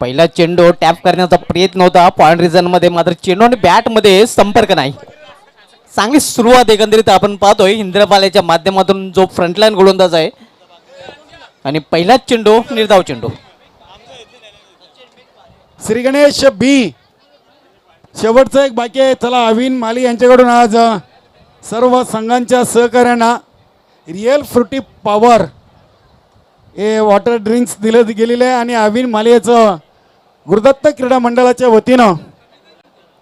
पहिला चेंडू टॅप करण्याचा प्रयत्न होता पॉइंट रिजन मध्ये, मात्र चेंडू आणि बॅट मध्ये संपर्क नाही. चांगली सुरुवात एकंदरीत आपण पाहतोय इंद्रपाल्याच्या माध्यमातून जो फ्रंटलाईन गोलंदाज आहे. आणि पहिलाच चेंडू निर्धाव चेंडू. श्री गणेश बी शेवटचं एक बाकी आहे. चला अविन माली यांच्याकडून आज सर्व संघांच्या सहकार्यांना रिअल फ्रुटी पॉवर हे वॉटर ड्रिंक्स दिले गेलेले आहे आणि अविन माली याचं गुरुदत्त क्रीडा मंडळाच्या वतीनं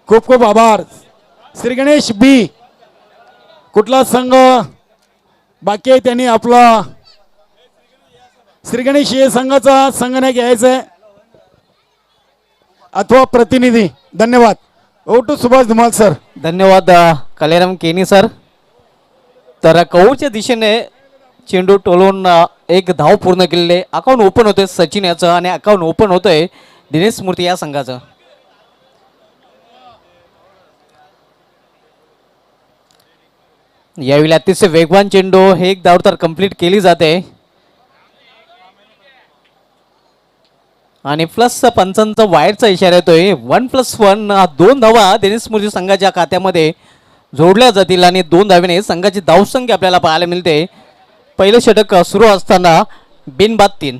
खूप खूप आभार. श्री गणेश बी कुठला संघ बाकी आहे त्यांनी आपला श्री गणेश या संघाचा संघ नाही घ्यायचा आहे अथवा प्रतिनिधी. धन्यवाद. Over to Subhash Dhumal sir. धन्यवाद कलेराम केनी सर. तर कौरच्या दिशेने चेंडू टोलून एक धाव पूर्ण केलेले. अकाउंट ओपन होतोय सचिन याचं आणि अकाउंट ओपन होतोय दिनेश मूर्ती या संघाचं. यावेळी अतिशय वेगवान चेंडू हे एक धाव तर कंप्लीट केली जाते आणि प्लस पंचांचा वाईटचा इशारा येतोय. 1+1 2 धावा दिनेश मूर्ती संघाच्या खात्यामध्ये जोडल्या जातील आणि 2 धावेने संघाची धावसंख्या आपल्याला पाहायला मिळते. पहिलं षटक सुरू असताना बिनबाद 3.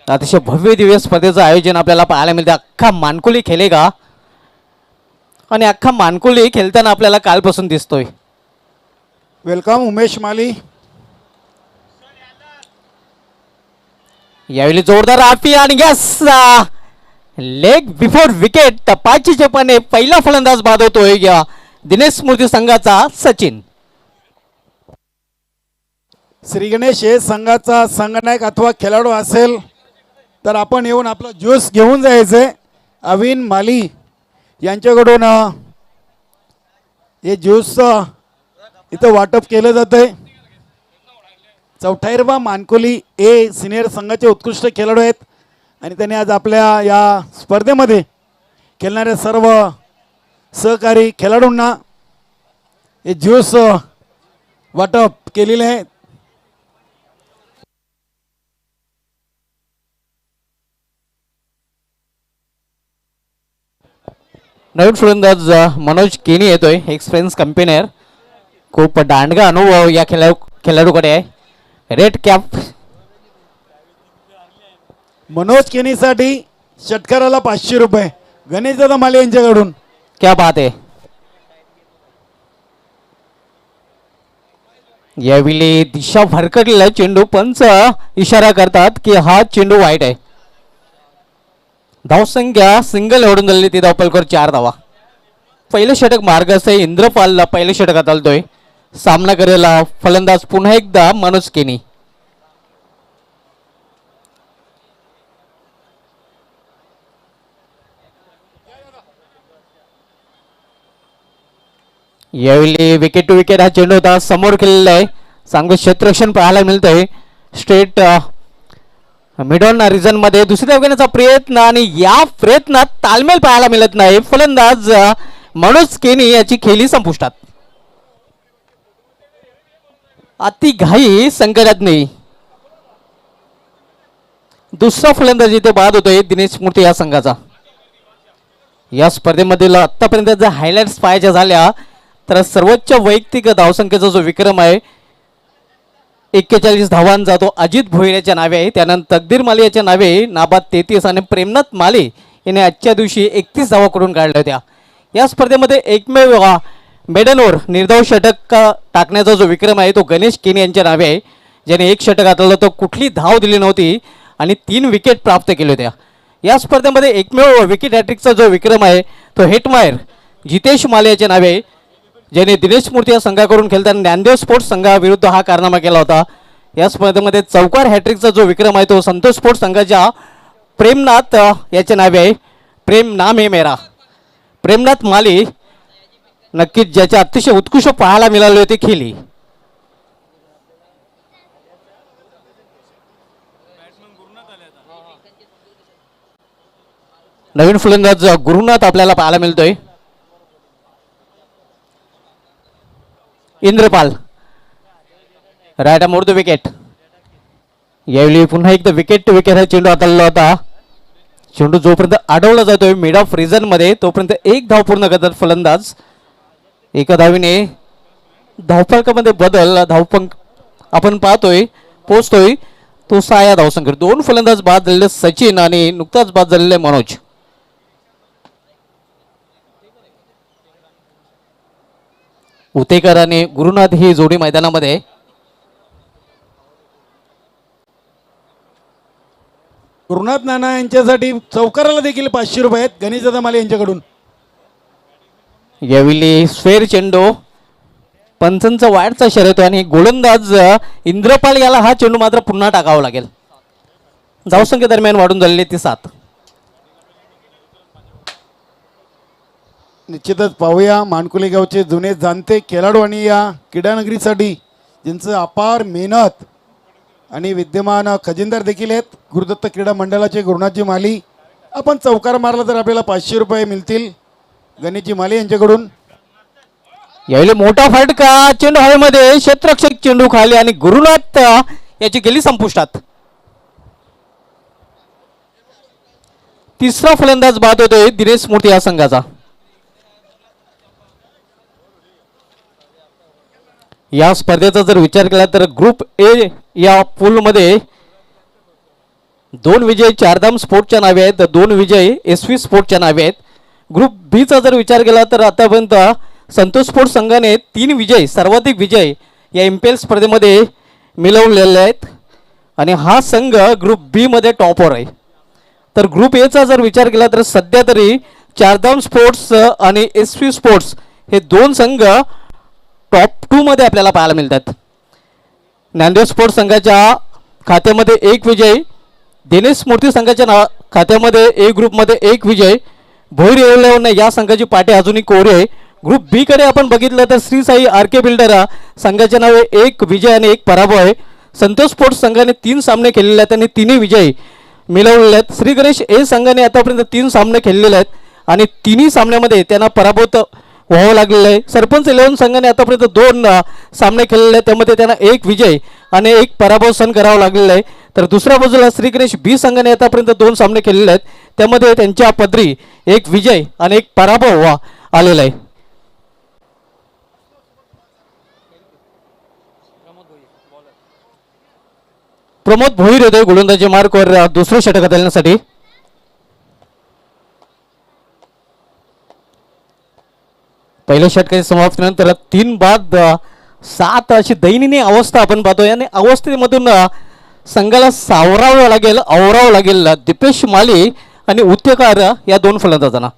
अतिशय भव्य दिव्य स्पर्धेचं आयोजन आपल्याला पाहायला मिळते. अख्खा मानकुली खेळेगा आणि अख्खा मानकुली खेळताना आपल्याला कालपासून दिसतोय. वेलकम उमेश माली. यावेळी जोरदार आफी आणि यस लेग बिफोर विकेट. तपाची चेपाने पहिला फलंदाज बाद होतोय या दिनेश मूर्ती संघाचा सचिन. श्री गणेश हे संघाचा संघनायक अथवा खेळाडू असेल तर आपण येऊन आपला ज्यूस घेऊन जायचे. अविन माली यांच्याकडून हे ज्यूस इथं वाटप केलं जातंय. चौठाईरवा मानकोली ए सिनियर संघाचे उत्कृष्ट खेळाडू आहेत आणि त्यांनी आज आपल्या या स्पर्धेमध्ये खेळणाऱ्या सर्व सहकारी खेळाडूंना हे ज्यूस वाटप केलेले आहे. नवीन फलंदाज मनोज केनी येतोय. एक्सपिरियन्स कंपेनियर. खूप दांडगा अनुभव या खेळाडूकडे आहे. रेड कॅप मनोज केनीसाठी षटकाराला 500 रुपये गणेशदादा माले यांच्याकडून. क्या बात आहे. यावेळी दिशा भरकटलेला चेंडू पंच इशारा करतात की हा चेंडू वाईट आहे. धावसंख्या सिंगल ओढून झालेली ती धावपलकर 4 धावा. पहिलं षटक मार्गस्थ आहे. इंद्रपालला पहिलं षटकात आलतोय. सामना करेला फलंदाज पुन्हा एकदा मनोज केनी. यावेळी विकेट टू विकेट हा चेंडू होता. समोर केलेला आहे. चांगलं क्षेत्ररक्षण पाहायला मिळतंय. स्ट्रेट मिडॉन रिजन मध्ये दुसऱ्या अवघण्याचा प्रयत्न आणि या प्रयत्नात तालमेल पाहायला मिळत नाही. फलंदाज मनोज केनी याची खेळी संपुष्टात. अति घाई संकटात नाही. दुसरा फलंदाज इथे बाद होतोय दिनेश मूर्ती या संघाचा. या स्पर्धेमधील आतापर्यंत जर हायलाइट्स पाहायच्या झाल्या तर सर्वोच्च वैयक्तिक धावसंख्येचा जो विक्रम आहे 41 धावांचा तो अजित भोईर याच्या नावे आहे. त्यानंतर तकदीर माली याच्या नावे नाबाद 33 आणि प्रेमनाथ माली याने आजच्या दिवशी 31 धावा करून काढल्या होत्या. या स्पर्धेमध्ये एकमेव मेडनवर निर्धाव षटक टाकण्याचा जो विक्रम आहे तो गणेश केनी यांच्या नावे आहे, ज्याने 1 षटक हाताळलं तर कुठली धाव दिली नव्हती आणि 3 विकेट प्राप्त केल्या होत्या. या स्पर्धेमध्ये एकमेव विकेट हॅट्रिकचा जो विक्रम आहे तो हेटमायर जितेश माले याच्या नावे, ज्याने दिनेश मूर्ती या संघाकडून खेळताना ज्ञानदेव स्पोर्ट्स संघाविरुद्ध हा कारनामा केला होता. या स्पर्धेमध्ये चौकार हॅट्रिकचा जो विक्रम आहे तो संतोष स्पोर्ट्स संघाच्या प्रेमनाथ याच्या नावे आहे. प्रेम नाम हे मेरा. प्रेमनाथ माली नक्कीच ज्याच्या अतिशय उत्कृष्ट पाहायला मिळाले होते खेळी. नवीन फलंदाज गुरुनाथ आपल्याला पाहायला मिळतोय. Indrapal right more the wicket. यावेळी पुन्हा एकदा विकेट टू विकेट हा चेंडू हाताळला होता. चेंडू जोपर्यंत अडवला जातोय मिड ऑफ रिझन मध्ये तोपर्यंत एक धाव पूर्ण करतात फलंदाज. एका धावीने धावफलकामध्ये बदल धावपंक आपण पाहतोय पोचतोय तो 6 या धावसंख्येवर. 2 फलंदाज बाद झालेले सचिन आणि नुकताच बाद झालेले मनोज. उतेकर आणि गुरुनाथ ही जोडी मैदानामध्ये. गुरुनाथ नाना यांच्यासाठी चौकाराला देखील 500 रुपये आहेत गणेशदादा माले यांच्याकडून. यावेळी स्फेअर चेंडू पंचांचा वाईटचा शर्यतो आणि गोलंदाज इंद्रपाल याला हा चेंडू मात्र पुन्हा टाकावा लागेल. धावसंख्ये दरम्यान वाढून झालेली ती 7. निश्चितच पाहूया मानकुली गावचे जुने जाणते खेळाडू आणि या क्रीडानगरीसाठी ज्यांचं अपार मेहनत आणि विद्यमान खजिनदार देखील आहेत गुरुदत्त क्रीडा मंडळाचे गुरुनाथजी माली. आपण चौकार मारला तर आपल्याला 500 रुपये मिळतील गणेशजी माली यांच्याकडून. यावेळी मोठा फटका चेंडू हवेमध्ये क्षेत्ररक्षक चेंडू खाली आणि गुरुनाथ याची गेली संपुष्टात. तिसरा फलंदाज बाद होतोय दिनेश मूर्ती या संघाचा. या स्पर्धेचा जर विचार केला तर ग्रुप ए या पूलमध्ये 2 विजय चारधाम स्पोर्टच्या नावे आहेत, 2 विजय SV स्पोर्टच्या नावे आहेत. ग्रुप बी चा जर विचार केला तर आतापर्यंत संतोष स्पोर्ट्स संघाने 3 विजय सर्वाधिक विजय या MPL स्पर्धेमध्ये मिळवलेले आहेत आणि हा संघ ग्रुप बी मध्ये टॉपवर आहे. तर ग्रुप ए चा जर विचार केला तर सध्या तरी चारधाम स्पोर्ट्स आणि SV स्पोर्ट्स हे 2 संघ टॉप 2 मध्ये आपल्याला पाहायला मिळतात. ज्ञानदेव स्पोर्ट्स संघाच्या खात्यामध्ये 1 विजय, दिनेश मूर्ती संघाच्या खात्यामध्ये ए ग्रुपमध्ये 1 विजय. भोईर येवलेवन या संघाची पाठी अजूनही कोरी आहे. ग्रुप बी कडे आपण बघितलं तर श्री साई RK बिल्डर संघाच्या नावे 1 विजय आणि 1 पराभव आहे. संतोष स्पोर्ट्स संघाने 3 सामने खेळलेले आहेत आणि 3 विजय मिळवलेले आहेत. श्री गणेश ए संघाने आतापर्यंत 3 सामने खेळलेले आहेत आणि 3 सामन्यामध्ये त्यांना पराभूत व्हावं लागलेलं आहे. सरपंच 11 संघाने आतापर्यंत 2 सामने खेळलेले आहेत त्यामध्ये त्यांना 1 विजय आणि 1 पराभव सहन करावा लागलेला आहे. तर दुसऱ्या बाजूला श्री गणेश बी संघाने आतापर्यंत 2 सामने खेळलेले आहेत त्यामध्ये त्यांच्या पदरी 1 विजय आणि 1 पराभव आलेला आहे. प्रमोद भोईर होते गोलंदाजी मार्कवर दुसरे षटक हाताळण्यासाठी. पहिल्या षटकाच्या समाप्तीनंतर 3 बाद 7 अशी दयनीय अवस्था आपण पाहतोय आणि अवस्थेमधून संघाला आवरावं लागेल दीपेश माली आणि उतेकार या 2 फलंदाजांना.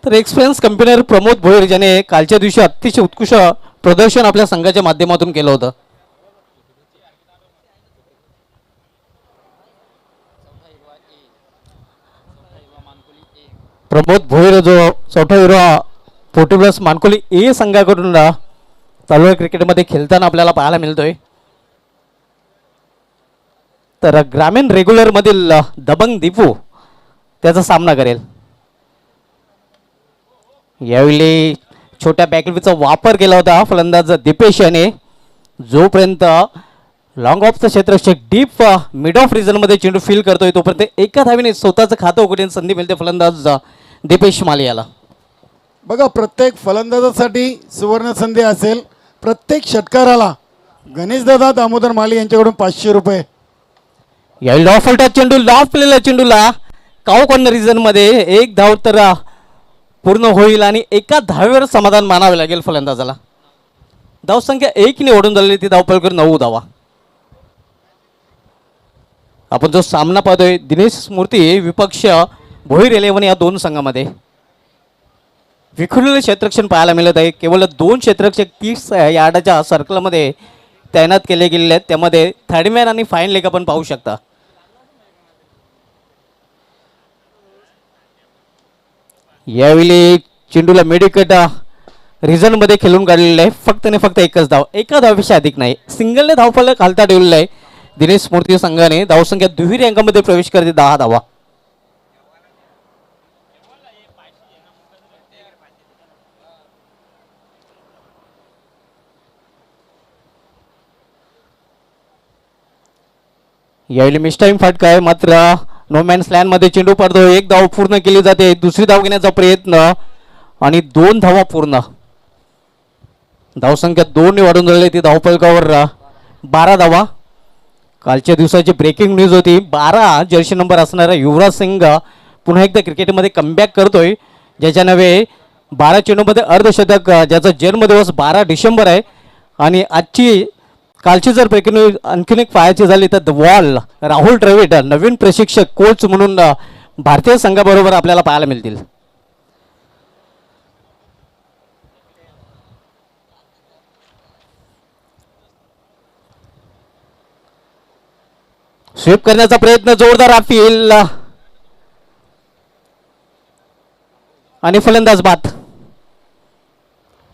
तर एक्सपिरियन्स कंपनीर प्रमोद भोईर ज्याने कालच्या दिवशी अतिशय उत्कृष्ट प्रदर्शन आपल्या संघाच्या माध्यमातून केलं होतं. प्रमोद भोईर जो चौथा हिरो पोर्टुगल्स मानकोली ए संघाकडून चालू क्रिकेटमध्ये खेळताना आपल्याला पाहायला मिळतोय. तर ग्रामीण रेग्युलर मधील दबंग दीपू त्याचा सामना करेल. यावेळी छोट्या बॅकलचा वापर केला होता फलंदाज दीपेश याने. जोपर्यंत लॉंग ऑफचं क्षेत्ररक्षक डीप मिड ऑफ रिझनमध्ये चेंडू फील करतोय तोपर्यंत एका धावीने स्वतःचं खातं उघडण्याची संधी मिळते फलंदाज दीपेश माली याला. बघा प्रत्येक फलंदाजासाठी सुवर्ण संधी असेल. प्रत्येक षटकाराला गणेशदादा दामोदर माली यांच्याकडून 500 रुपये. यावेळी लॉफ फलटा चेंडू लॉफ केलेल्या चेंडूला काऊ कॉर्नर रिझन मध्ये 1 धाव तर पूर्ण होईल आणि एका धावेवर समाधान मानावे लागेल फलंदाजाला. धावसंख्या 1 ने ओढून झालेली ती धावपलकर 9 धावा. आपण जो सामना पाहतोय दिनेश मूर्ती विपक्ष भोईर 11 या 2 संघामध्ये विखुरलेले क्षेत्ररक्षण पाहायला मिळत आहे. केवळ 2 क्षेत्ररक्षक 30 यार्डाच्या सर्कलमध्ये तैनात केले गेलेले आहेत. त्यामध्ये थर्डमॅन आणि फाईन लेग आपण पाहू शकता. यावेळी चेंडूला मिडविकेट रिझन मध्ये खेळून काढलेलं आहे. फक्त आणि फक्त 1च धाव, एका धावेपेक्षा अधिक नाही. सिंगलने धावफलक हालता ठेवलेला आहे दिनेश मूर्ती संघाने. धावसंख्या दुहेरी अंकामध्ये प्रवेश करते 10 धावा. यावेळी मिस टाइम फटका आहे, मात्र नो मॅन्स लँड मध्ये चेंडू पडतो. एक धाव पूर्ण केली जाते, दुसरी धाव घेण्याचा प्रयत्न आणि 2 धावा पूर्ण. धावसंख्या 2 ने वाढून झाली ती धावफलकावर 12 धावा. कालच्या दिवसाची ब्रेकिंग न्यूज होती. 12 जर्सी नंबर असणारा युवराज सिंग पुन्हा एकदा क्रिकेटमध्ये कमबॅक करतोय, ज्याच्या नव्हे 12 चेंडूमध्ये अर्धशतक, ज्याचा जन्मदिवस 12 डिसेंबर आहे. आणि कालची जर ब्रेकिंग न्यूज आणखीन एक पाहायची झाली तर द वॉल राहुल द्रविड नवीन प्रशिक्षक कोच म्हणून भारतीय संघाबरोबर आपल्याला पाहायला मिळतील. स्वीप करण्याचा प्रयत्न जोरदार अपील आणि फलंदाज बाद.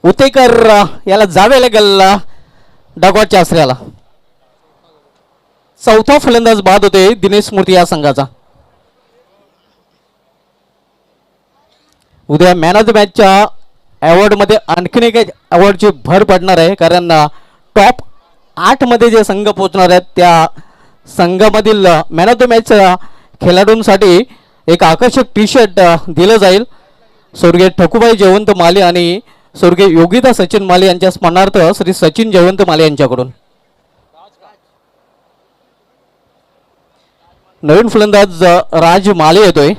उतेकर याला जावे लागेल डगॉटच्या आसऱ्याला. चौथा फलंदाज बाद होते दिनेश मूर्ती या संघाचा. उद्या मॅन ऑफ द मॅचच्या अवॉर्डमध्ये आणखीन एक अवॉर्डची भर पडणार आहे, कारण टॉप 8 मध्ये जे संघ पोहोचणार आहेत त्या संघामधील मॅन ऑफ द मॅच खेळाडूंसाठी एक आकर्षक टी शर्ट दिलं जाईल. स्वर्गीय ठकूबाई जयवंत माली आणि स्वर्गीय योगिता सचिन माली यांच्या स्मरणार्थ श्री सचिन जयवंत माली यांच्याकडून. नवीन फलंदाज राज माली येतोय.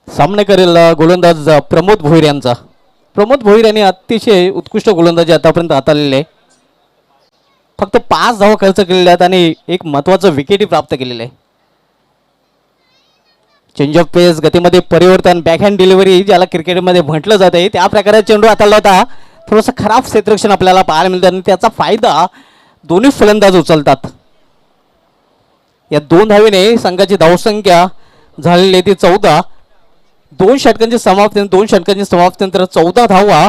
सामने करेल गोलंदाज प्रमोद भोईर यांचा. प्रमोद भोईर यांनी अतिशय उत्कृष्ट गोलंदाजी आतापर्यंत हाताळलेली आहे. फक्त 5 धावा खर्च केलेल्या आहेत आणि एक महत्वाचं विकेटही प्राप्त केलेलं आहे. चेंज ऑफ पेस, गतीमध्ये परिवर्तन, बॅकहँड डिलिव्हरी ज्याला क्रिकेटमध्ये म्हटलं जाते त्या प्रकारे चेंडू हाताळला होता. थोडंसं खराब क्षेत्ररक्षण आपल्याला पाहायला मिळतं आणि त्याचा फायदा दोन्ही फलंदाज उचलतात. या 2 धावेने संघाची धावसंख्या झालेली आहे ती 14. 2 षटकांची समाप्तीनंतर 14 धावा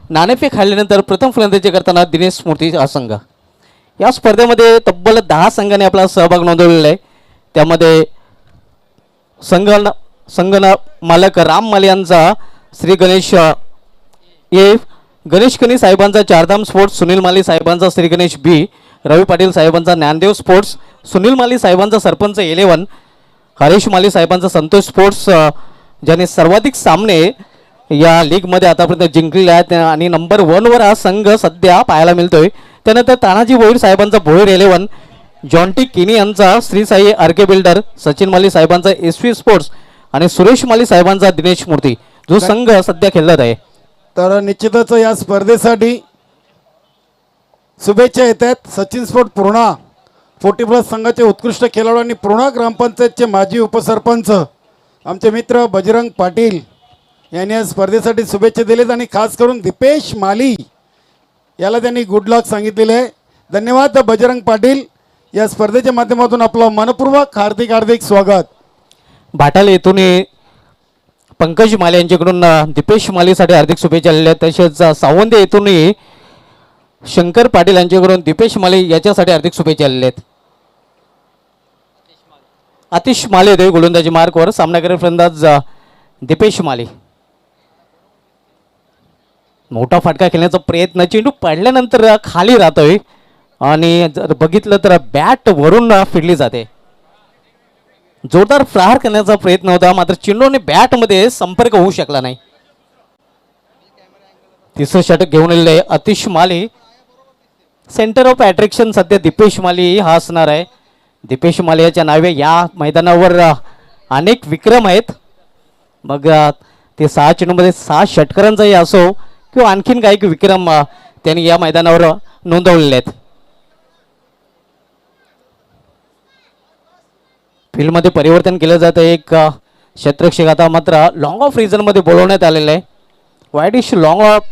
नाणेफेक हारल्यानंतर प्रथम फलंदाजी करताना दिनेश मूर्ती हा संघ. या स्पर्धेमध्ये तब्बल 10 संघांनी आपला सहभाग नोंदवलेला आहे. त्यामध्ये संघ मालक राम माली यांचा श्री गणेश कनी साहेबांचा चारधाम स्पोर्ट्स, सुनील माली साहेबांचा श्री गणेश बी, रवी पाटील साहेबांचा ज्ञानदेव स्पोर्ट्स, सुनील माली साहेबांचा सरपंच 11, हरीश माली साहेबांचा संतोष स्पोर्ट्स, ज्याने सर्वाधिक सामने या लीगमध्ये आतापर्यंत जिंकलेले आहेत आणि नंबर 1 वर हा संघ सध्या पाहायला मिळतोय. त्यानंतर तानाजी भोईर साहेबांचा भोईर 11, जॉन्टी किनी यांचा श्री साई आरके बिल्डर, सचिन माली साहेबांचा SV स्पोर्ट्स आणि सुरेश माली साहेबांचा दिनेश मूर्ती, जो संघ सध्या खेळत आहे. तर निश्चितच या स्पर्धेसाठी शुभेच्छा येत आहेत. सचिन स्पोर्ट पूर्णा 40+ संघाचे उत्कृष्ट खेळाडू आणि पूर्णा ग्रामपंचायतचे माजी उपसरपंच आमचे मित्र बजरंग पाटील यांनी या स्पर्धेसाठी शुभेच्छा दिलेत आणि खास करून दीपेश माली याला त्यांनी गुड लक सांगितलेले आहे. धन्यवाद बजरंग पाटील. या स्पर्धेच्या माध्यमातून आपलं मनपूर्वक हार्दिक स्वागत. भाटाल येथून पंकज माले यांच्याकडून दीपेश मालीसाठी हार्दिक शुभेच्छा आलेल्या आहेत. तसेच सावंदे येथून शंकर पाटील यांच्याकडून दीपेश माली याच्यासाठी हार्दिक शुभेच्छा आलेल्या आहेत. आतिश माले येतोय गोलंदाजी मार्कवर. सामनाकरी फलंदाज दीपेश माली. मोठा फटका खेळण्याचा प्रयत्न, चेंडू पडल्यानंतर खाली राहतोय आणि जर बघितलं तर बॅट वरून फिरली जाते. जोरदार प्रहार करण्याचा प्रयत्न होता, मात्र चेंडूने बॅटमध्ये संपर्क होऊ शकला नाही. तिसरं षटक घेऊन आलेले आतिश माली. सेंटर ऑफ अट्रॅक्शन सध्या दीपेश माली हा असणार आहे. दीपेश माली याच्या नावे या मैदानावर अनेक विक्रम आहेत. मग ते 6 चेंडूमध्ये 6 षटकारांचाही असो किंवा आणखीन काही विक्रम त्यांनी या मैदानावर नोंदवलेले आहेत. फील्डमध्ये परिवर्तन केलं जातं. एक क्षेत्ररक्षक आता मात्र लॉंग ऑफ रिझनमध्ये बोलवण्यात आलेलं आहे. वाईडिश लॉंग ऑफ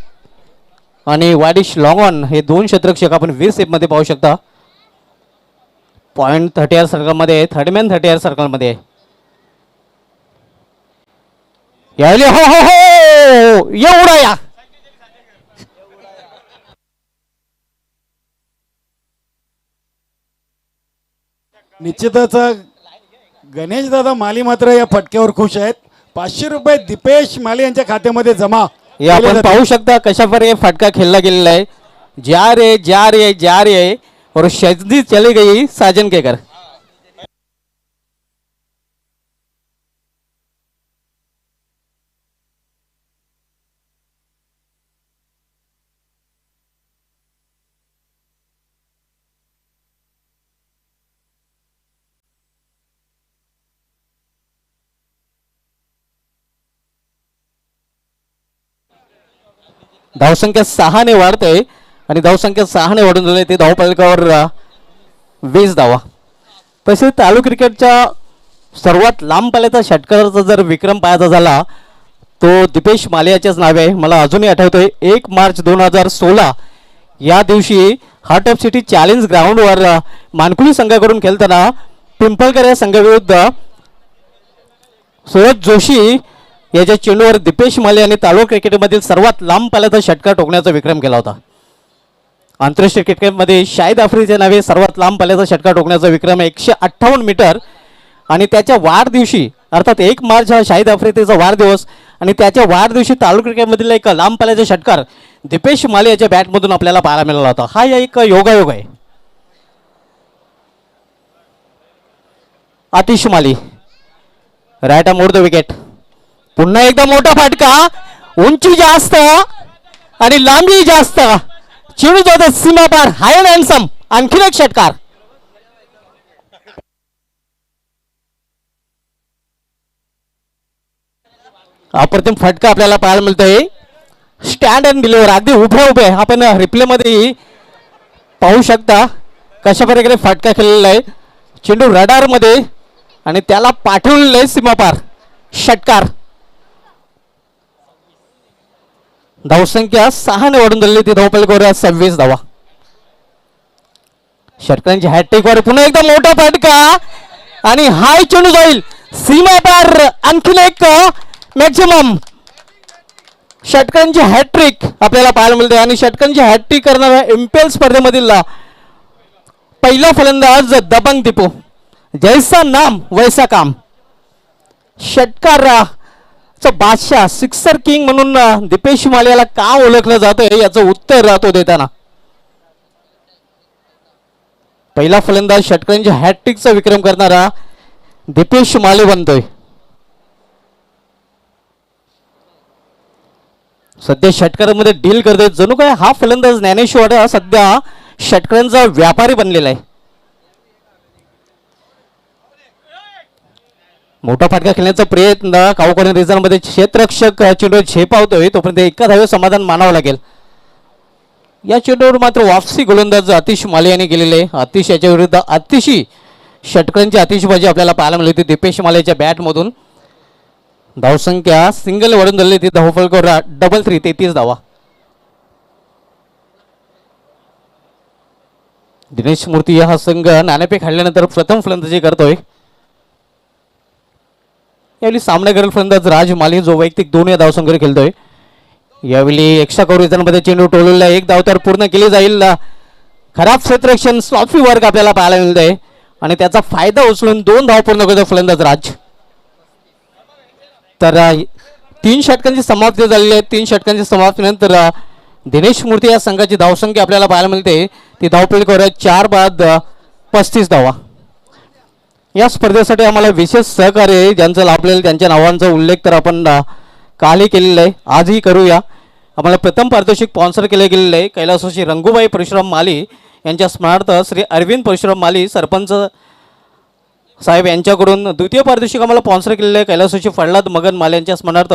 आणि वाईडिश लॉंग ऑन हे 2 क्षेत्ररक्षक आपण 20 मध्ये पाहू शकता. पॉईंट 30 सर्कलमध्ये, थर्डमॅन 30 सर्कलमध्ये. यायले हो हो हो एवढा या निश्चितच गणेश दादा माली मात्र या फटक्यावर खुश आहेत. 500 रुपये दीपेश माली यांच्या खात्यामध्ये जमा हे आपण केले जातील. पाहू शकता कशा प्रकारे फटका खेळला गेलेला आहे. जा रे जा रे जा रे और शजी चली गई साजन के घर. धावसंख्या 6 वाढतोय आणि धावसंख्या 6 वाढून झाली ते धावफलकावर 20 धावा. तसेच चालू क्रिकेटच्या सर्वात लांब पल्ल्याचा षटकाराचा जर विक्रम पाहायचा झाला तो दीपेश मालियाच्याच नावे आहे. मला अजूनही आठवतोय 1 मार्च 2016 या दिवशी हार्ट ऑफ सिटी चॅलेंज ग्राउंडवर मानकुली संघाकडून खेळताना पिंपळकर या संघाविरुद्ध सूरज जोशी याच्या चेंडूवर दीपेश माली यांनी तालुका क्रिकेटमधील सर्वात लांब पल्ल्याचा षटकार ठोकण्याचा विक्रम केला होता. आंतरराष्ट्रीय क्रिकेटमध्ये शाहिद आफ्रिदीच्या नावे सर्वात लांब पल्ल्याचा षटकार ठोकण्याचा विक्रम 158 मीटर आणि त्याच्या वाढदिवशी अर्थात 1 मार्च हा शाहिद आफ्रिदीचा वाढदिवस आणि त्याच्या वाढदिवशी तालुका क्रिकेटमधील एक लांब पल्ल्याचा षटकार दीपेश माली याच्या बॅटमधून आपल्याला पाहायला मिळाला होता. हा एक योगायोग आहे. आतिश माली राईट मोड द विकेट. पुन्हा एकदा मोठा फटका, उंची जास्त आणि लांबी जास्त, चेंडू जातो सीमा पार, हाय अँड हँडसम. आणखीन एक षटकार. अप्रतिम फटका आपल्याला पाहायला मिळतोय. स्टँड अँड डिलिव्हर अगदी उभे आपण रिप्ले मध्ये पाहू शकता कशा प्रकारे फटका खेळलेला आहे. चेंडू रडार मध्ये आणि त्याला पाठवलेलं आहे सीमापार. षटकार. धावसंख्या 6 वाढून झालेली ती धावफलकावर 26 धावा. षटकारांची हॅट्रिक वर पुन्हा एकदा मोठा फटका आणि हाय चेंडू जाईल सीमापार. आणखीन एक मॅक्सिमम षटकांची हॅट्रिक आपल्याला पाहायला मिळते आणि षटकांची हॅट्रिक करणाऱ्या एमपीएल स्पर्धेमधील पहिला फलंदाज दबंग दीपू. जैसा नाम वैसा काम. षटकार बादशाह सिक्सर किंग म्हणून दीपेश मालियाला का ओळखलं जातंय याचं उत्तर राहतो देताना. पहिला फलंदाज षटकांच्या हॅट्रिकचा विक्रम करणारा दीपेश माली बनतोय. सध्या षटकारामध्ये डील करतोय जणू काय हा फलंदाज ज्ञानेश्वर सध्या षटकारांचा व्यापारी बनलेला आहे. मोठा फटका खेळण्याचा प्रयत्न कावकोणी रिझनमध्ये क्षेत्ररक्षक चेंडू झेपावतोय तोपर्यंत एका धावे समाधान मानावं लागेल. या चेंडूवर मात्र वापसी गोलंदाज आतिश माली यांनी केलेले आहे. आतिश याच्या विरुद्ध अतिशी षटकांची आतिषबाजी आपल्याला पाहायला मिळते दीपेश मालीच्या बॅटमधून. धावसंख्या सिंगल वाढून झालेली ती धावफलकावर 3 33 धावा. दिनेश मूर्ती हा संघ नाणेफेक हाडल्यानंतर प्रथम फलंदाजी करतोय. यावेळी सामना करेल फलंदाज राज माली जो वैयक्तिक 2 या धावसंख्येवर खेळतोय. यावेळी एक्स्ट्रा कव्हरेजमध्ये चेंडू टोललेला 1 धाव तर पूर्ण केली जाईल. खराब क्षेत्ररक्षण स्लॉफी वर्क आपल्याला पाहायला मिळतंय आणि त्याचा फायदा उचलून 2 धाव पूर्ण करतो फलंदाज राज. तर 3 षटकांची समाप्ती झालेली आहे. 3 षटकांची समाप्तीनंतर दिनेश मूर्ती या संघाची धावसंख्या आपल्याला पाहायला मिळते ती धावफलकावर 4 बाद 35 धावा. या स्पर्धेसाठी आम्हाला विशेष सहकार्य ज्यांचं लाभलेलं त्यांच्या नावांचा उल्लेख तर आपण कालही केलेला आहे आजही करूया. आम्हाला प्रथम पारितोषिक स्पॉन्सर केले गेलेले आहे कैलासवासी रंगूबाई परशुराम माली यांच्या स्मरणार्थ श्री अरविंद परशुराम माली सरपंच साहेब यांच्याकडून. द्वितीय पारितोषिक आम्हाला स्पॉन्सर केलेलं आहे कैलासवासी फडलाद मगन माली यांच्या स्मरणार्थ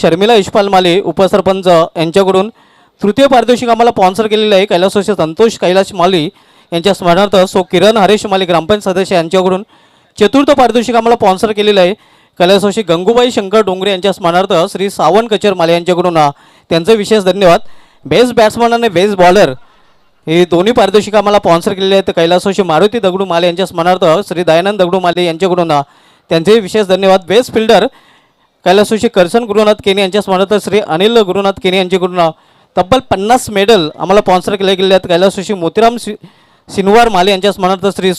शर्मिला यशपाल माली उपसरपंच यांच्याकडून. तृतीय पारितोषिक आम्हाला स्पॉन्सर केलेलं आहे कैलासवासी संतोष कैलाश माली यांच्या स्मरणार्थ किरण हरेश माली ग्रामपंचायत सदस्य यांच्याकडून. चतुर्थ पारितोषिक आम्हाला स्पॉन्सर केलेलं आहे कैलासवासी गंगूबाई शंकर डोंगरे यांच्या स्मरणार्थ श्री सावंत कचर माले यांच्याकडून. त्यांचं विशेष धन्यवाद. बेस्ट बॅट्समन आणि बेस्ट बॉलर हे दोन्ही पारितोषिक आम्हाला स्पॉन्सर केलेले आहेत कैलासवासी मारुती दगडू माले यांच्या स्मरणार्थ श्री दयानंद दगडू माले यांच्याकडून. त्यांचे विशेष धन्यवाद. बेस्ट फिल्डर कैलासवासी करसन गुरुनाथ केनी यांच्या स्मरणार्थ श्री अनिल गुरुनाथ केनी यांच्याकडून. तब्बल 50 मेडल आम्हाला स्पॉन्सर केले गेले आहेत कैलासवासी मोतीराम सिनवार माले यांच्या स्मरणार्थ श्री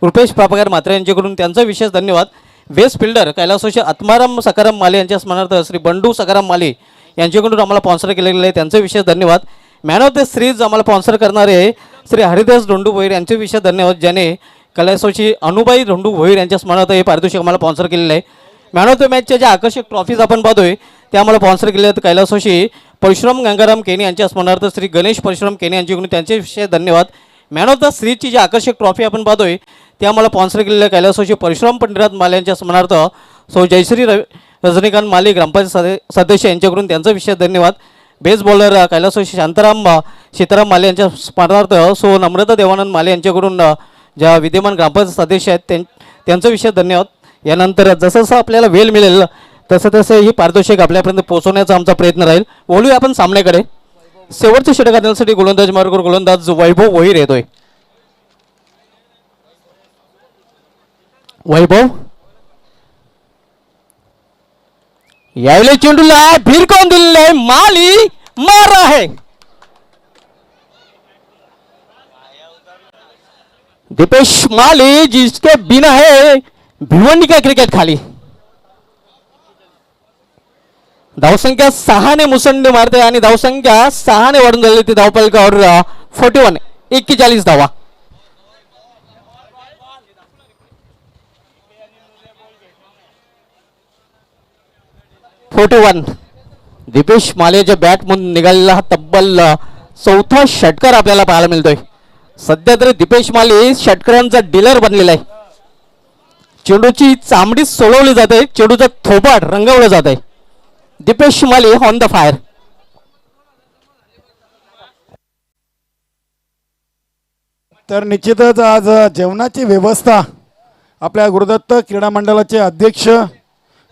रुपेश प्रभाकर म्हात्रे यांच्याकडून. त्यांचा विशेष धन्यवाद. बेस्ट फिल्डर कैलासोशी आत्माराम सकाराम माले यांच्या स्मरणार्थ श्री बंडू सकाराम माले यांच्याकडून आम्हाला स्पॉन्सर केलेलं आहे, त्यांचे विशेष धन्यवाद. मॅन ऑफ द सिरीज आम्हाला स्पॉन्सर करणारे श्री हरिदास धोंडू भोईर यांचे विशेष धन्यवाद, ज्याने कैलासोशी अनुबाई धोंडू भोईर यांच्या स्मरणार्थ हे पारितोषिक आम्हाला स्पॉन्सर केलेलं आहे. मॅन ऑफ द मॅचच्या ज्या आकर्षक ट्रॉफीज आपण पाहतोय त्या आम्हाला स्पॉन्सर केले आहेत कैलासोशी परशुराम गंगाराम केनी यांच्या स्मरणार्थ श्री गणेश परशुराम केनी यांच्याकडून त्यांचे विशेष धन्यवाद. मॅन ऑफ द सिरीजची जी आकर्षक ट्रॉफी आपण पाहतोय ते आम्हाला स्पॉन्सर केलेलं आहे कैलासोशी परशुराम पंढरीनाथ माले यांच्या स्मरणार्थ सौ जयश्री रजनीकांत माले ग्रामपंचायत सदस्य यांच्याकडून त्यांचा विशेष धन्यवाद. बेस्ट बॉलर कैलासोशी शांताराम सीताराम माले यांच्या स्मरणार्थ सो नम्रता देवानंद माले यांच्याकडून ज्या विद्यमान ग्रामपंचायत सदस्य आहेत त्यांचं विशेष धन्यवाद. यानंतर जसं जसं आपल्याला वेळ मिळेल तसं तसं ही पारितोषिक आपल्यापर्यंत पोहोचवण्याचा आमचा प्रयत्न राहील. बोलूया आपण सामन्याकडे. शेवटचे षटक करण्यासाठी गोलंदाज मार्गावर गोलंदाज वैभव वहीर येतोय. वैभव यावेळी चेंडूला भिरकावून दिलेलं आहे, माली मार आहे. दीपेश माली जिसके बिना है भिवंडी का क्रिकेट खाली. धावसंख्या 6 ने मुसंडी मारते आणि धावसंख्या 6 ने वाढून झाली ती धावपलकावर 41 41 धावा. दीपेश मालेच्या बॅट मधून निघालेला हा तब्बल 4था षटकार आपल्याला पाहायला मिळतोय. सध्या तरी दीपेश माले षटकारांचा डीलर बनलेला आहे. चेंडूची चामडी सोडवली जाते, चेंडूचा थोपाट रंगवलं जात आहे. दीपेश माले ऑन द फायर. तर निश्चितच आज जेवणाची व्यवस्था आपल्या गुरुदत्त क्रीडा मंडळाचे अध्यक्ष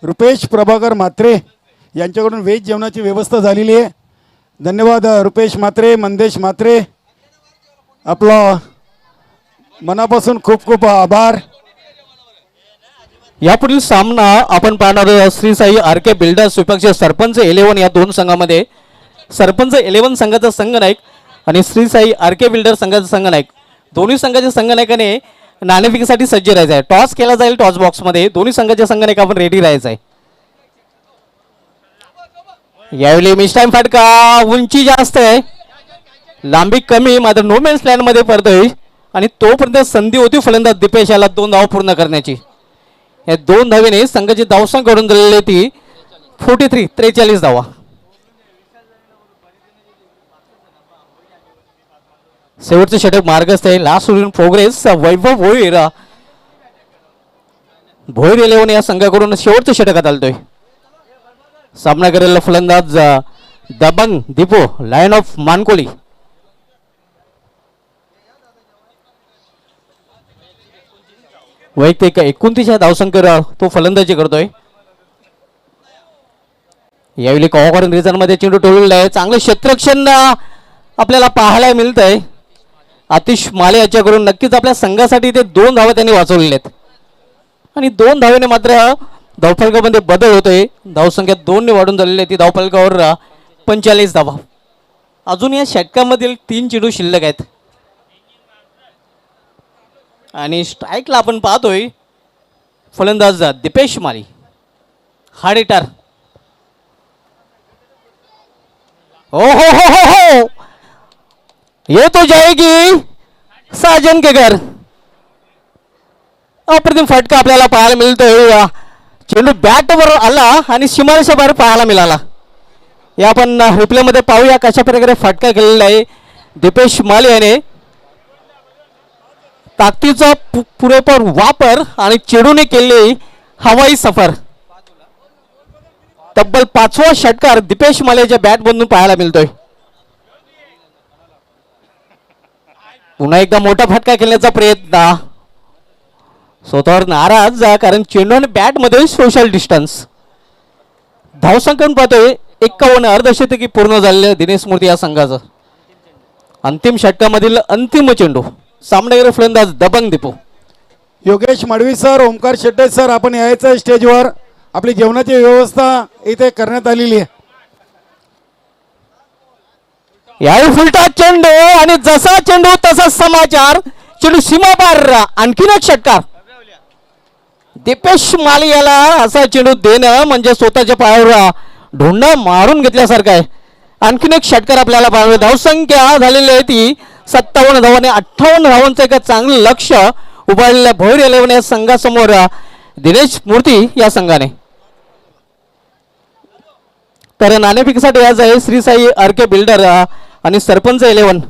रुपेश प्रभाकर म्हात्रे यांच्याकडून व्हेज जेवणाची व्यवस्था झालेली आहे. धन्यवाद रुपेश म्हात्रे, मंदेश म्हात्रे, आपलं मनापासून खूप खूप आभार. यापुढील सामना आपण पाहणार श्री साई आर के बिल्डर्स विपक्षचे सरपंच 11 या दोन संघामध्ये. सरपंच 11 संघाचा संघनायक आणि श्री साई आर के बिल्डर्स संघाचा संघनायक, दोन्ही संघाच्या संघनायकाने नाणेफेकीसाठी सज्ज राहायचं आहे. टॉस केला जाईल टॉस बॉक्समध्ये. दोन्ही संघाच्या संघनायक आपण रेडी राहायचं आहे. यावेळी मिस टाइम फटका, उंची जास्त आहे, लांबी कमी, मात्र नो मॅन्स लँड मध्ये पडतोय आणि तोपर्यंत संधी होती फलंदाज दीपेश याला 2 धावा पूर्ण करण्याची. या 2 धावेने संघाची धावसंख्या घडून दिलेली ती 43 धावा. शेवटचे षटक मार्गस्थ आहे. लास्ट सोडून प्रोग्रेस वैभव भोईर 11 या संघाकडून शेवटच्या षटकात आलतोय. सामना करेल फलंदाज दबंग दीपो लायन ऑफ मानकोली. वैयक्तिक 29 धावसंख्येवर तो फलंदाजी करतोय. यावेळी कॉकॉर्न रिजन मध्ये चेंडू टोललेला आहे. चांगलं क्षेत्ररक्षण आपल्याला पाहायला मिळत आहे. आतिश माले याच्याकडून नक्कीच आपल्या संघासाठी ते 2 धावा त्यांनी वाचवलेले आहेत आणि 2 धावेने मात्र धावफलकामध्ये बदल होतोय. धावसंख्या 2 ने वाढून झालेली आहे ती धावफलकावर 45 धावा. अजून या षटकामधील 3 चेंडू शिल्लक आहेत आणि स्ट्राईकला आपण पाहतोय फलंदाज दीपेश माली हार्ड हिटर. हो हो हो हो हो, ये तो जाएगी साजन के घर. अप्रतिम फटका आपल्याला पाहायला मिळतोय. चेंडू बॅटवर आला आणि सीमारेषा बाहेर पाहायला मिळाला. या आपण रिप्ले मध्ये पाहूया कशा प्रकारे फटका केलेला आहे दीपेश माले याने. ताकदीचा पुरेपूर वापर आणि चेंडूने केलेली हवाई सफर. तब्बल 5वा षटकार दीपेश मालेच्या बॅट मधून पाहायला मिळतोय. पुन्हा एकदा मोठा फटका खेळण्याचा प्रयत्न. स्वतःवर नाराज कारण चेंडू आणि बॅट मध्ये सोशल डिस्टन्स. धावसंख्या पाहतोय 51 अर्धशतकी पूर्ण झालेले दिनेश मूर्ती या संघाचं. अंतिम षटकामधील अंतिम चेंडू. सामनावीर फलंदाज दबंग दीपू. योगेश मडवी सर, ओमकार शेट्टे सर, आपण यायचं स्टेजवर. आपली जेवणाची व्यवस्था इथे करण्यात आलेली आहे. यावेळी फुलटा चेंडू आणि जसा चेंडू तसा समाचार. चेंडू सीमा पार. आणखीन एक षटकार. दीपेश माली याला असा चेंडू देणं म्हणजे स्वतःच्या पायावर ढोंडा मारून घेतल्यासारखं आहे. आणखीन एक षटकार आपल्याला पाहावे. धावसंख्या झालेली आहे ती 57 धावांनी 58 धावांचं एक चांगलं लक्ष उभारलेल्या भोईर 11 या संघासमोर दिनेश मूर्ती या संघाने. तर नाणेफेकीसाठी आज आहे श्री साई आरके बिल्डर आणि सरपंच 11.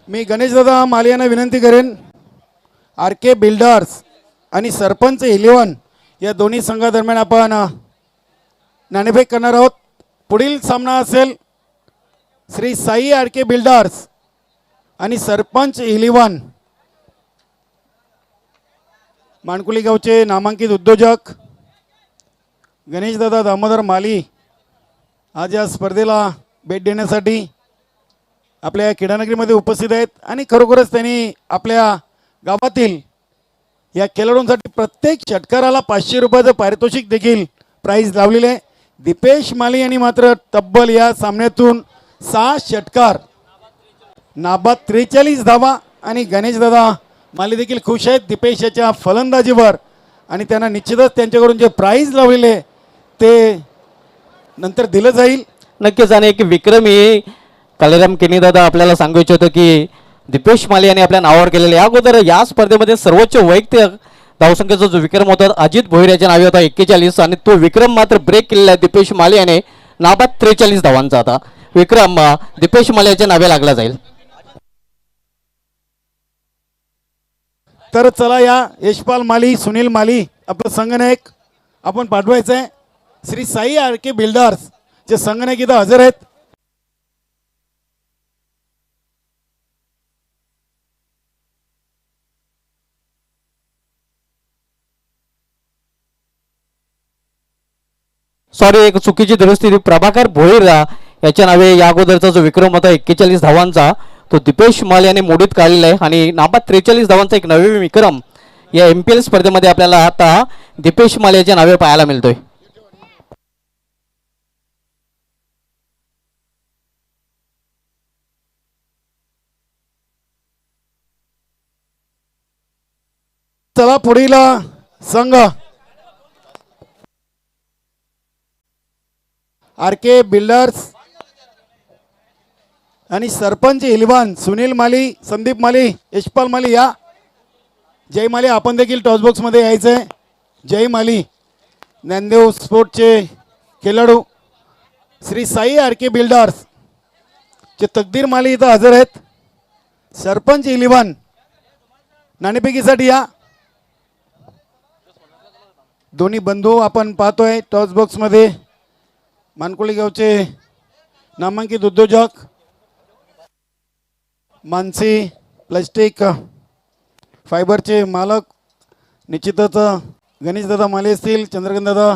मी गणेशदादा माली यांना विनंती करेन, आर के बिल्डर्स आणि सरपंच 11 या दोन्ही संघादरम्यान आपण नाणेफेक करणार आहोत. पुढील सामना असेल श्री साई आर के बिल्डर्स आणि सरपंच 11. माणकुली गावचे नामांकित उद्योजक गणेशदादा दामोदर माली आज या स्पर्धेला भेट देण्यासाठी आपल्या या क्रीडानगरीमध्ये उपस्थित आहेत आणि खरोखरच त्यांनी आपल्या गावातील या खेळाडूंसाठी प्रत्येक षटकाराला 500 रुपयाचं पारितोषिक देखील प्राईज लावलेले आहे. दीपेश माली यांनी मात्र तब्बल या सामन्यातून 6 षटकार, नाबाद 43 धावा आणि गणेशदादा माली देखील खुश आहेत दीपेश याच्या फलंदाजीवर आणि त्यांना निश्चितच त्यांच्याकडून जे प्राईज लावलेले ते नंतर दिलं जाईल. नक्कीच. आणि एक विक्रमी कालेराम केनी दादा आपल्याला सांगू इच्छितो की दीपेश माली यांनी आपल्या नावावर केलेले या अगोदर या स्पर्धेमध्ये सर्वोच्च वैयक्तिक धावसंख्येचा जो विक्रम होता अजित भोईर याच्या नावे होता 41 आणि तो विक्रम मात्र ब्रेक केलेला आहे दीपेश माली याने. नाबाद 43 धावांचा आता विक्रम दीपेश माली याच्या नावे लागला जाईल. तर चला या यशपाल माली, सुनील माली आपलं संगणक आपण पाठवायचं आहे. श्री साई आर के बिल्डर्स चे संगणक इथं हजर आहेत. सॉरी, एक चुकीची दुरुस्ती. प्रभाकर भोईर याच्या नावे या अगोदरचा जो विक्रम होता 41 धावांचा तो दीपेश माली याने मोडीत काढलेला आहे आणि नाबाद 43 धावांचा एक नवीन विक्रम या MPL स्पर्धेमध्ये आपल्याला आता दीपेश माली याच्या नावे पाहायला मिळतोय. चला पुढील संघ आर के बिल्डर्स आणि सरपंच 11 सुनील माली, संदीप माली, यशपाल माली या. जय माली आपण देखील टॉसबॉक्समध्ये यायचं आहे. जय माली ज्ञानदेव स्पोर्टचे खेळाडू श्री साई आर के बिल्डर्स चे तकदीर माली इथं हजर आहेत. सरपंच 11 नाणेफेकीसाठी या. दोन्ही बंधू आपण पाहतोय टॉसबॉक्समध्ये. मानकोळी गावचे नामांकित उद्योजक मानसी प्लास्टिक फायबरचे मालक निश्चितच गणेशदादा माली असतील, चंद्रकांतदादा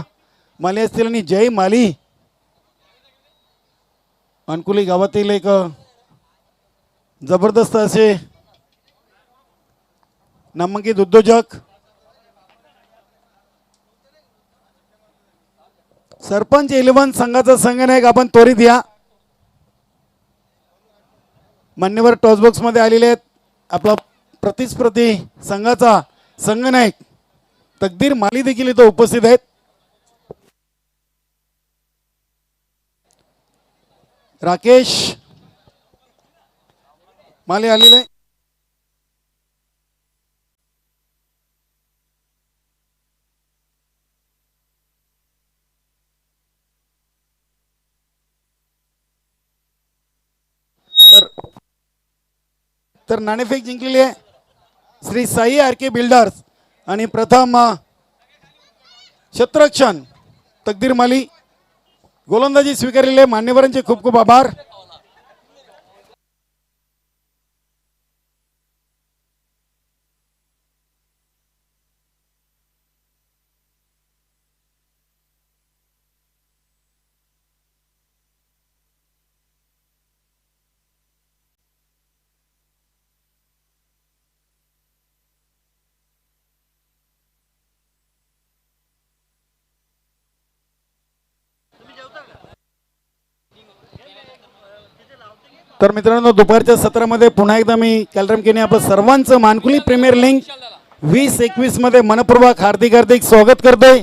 माली असतील आणि जय माली मानकुली गावातील एक जबरदस्त असे नामांकित उद्योजक. सरपंच 11 संघाचा संगणक आपण त्वरित या. मान्यवर टॉसबॉक्समध्ये आलेले आहेत. आपला प्रतिस्पर्धी संघाचा संगणक तकदीर माली देखील इथं उपस्थित आहेत. राकेश माली आलेले. तर नाणेफेक जिंकलेली आहे श्री साई आर के बिल्डर्स आणि प्रथम क्षेत्ररक्षण तकदीर माली. गोलंदाजी स्वीकारलेले मान्यवरांचे खूप खूप आभार. तर मित्रांनो दुपारच्या सत्रामध्ये पुन्हा एकदा मी कॅलरम केने आपलं सर्वांचं मानकुली प्रीमियर लीग 20-21 मध्ये मनपूर्वक हार्दिक हार्दिक स्वागत करतोय.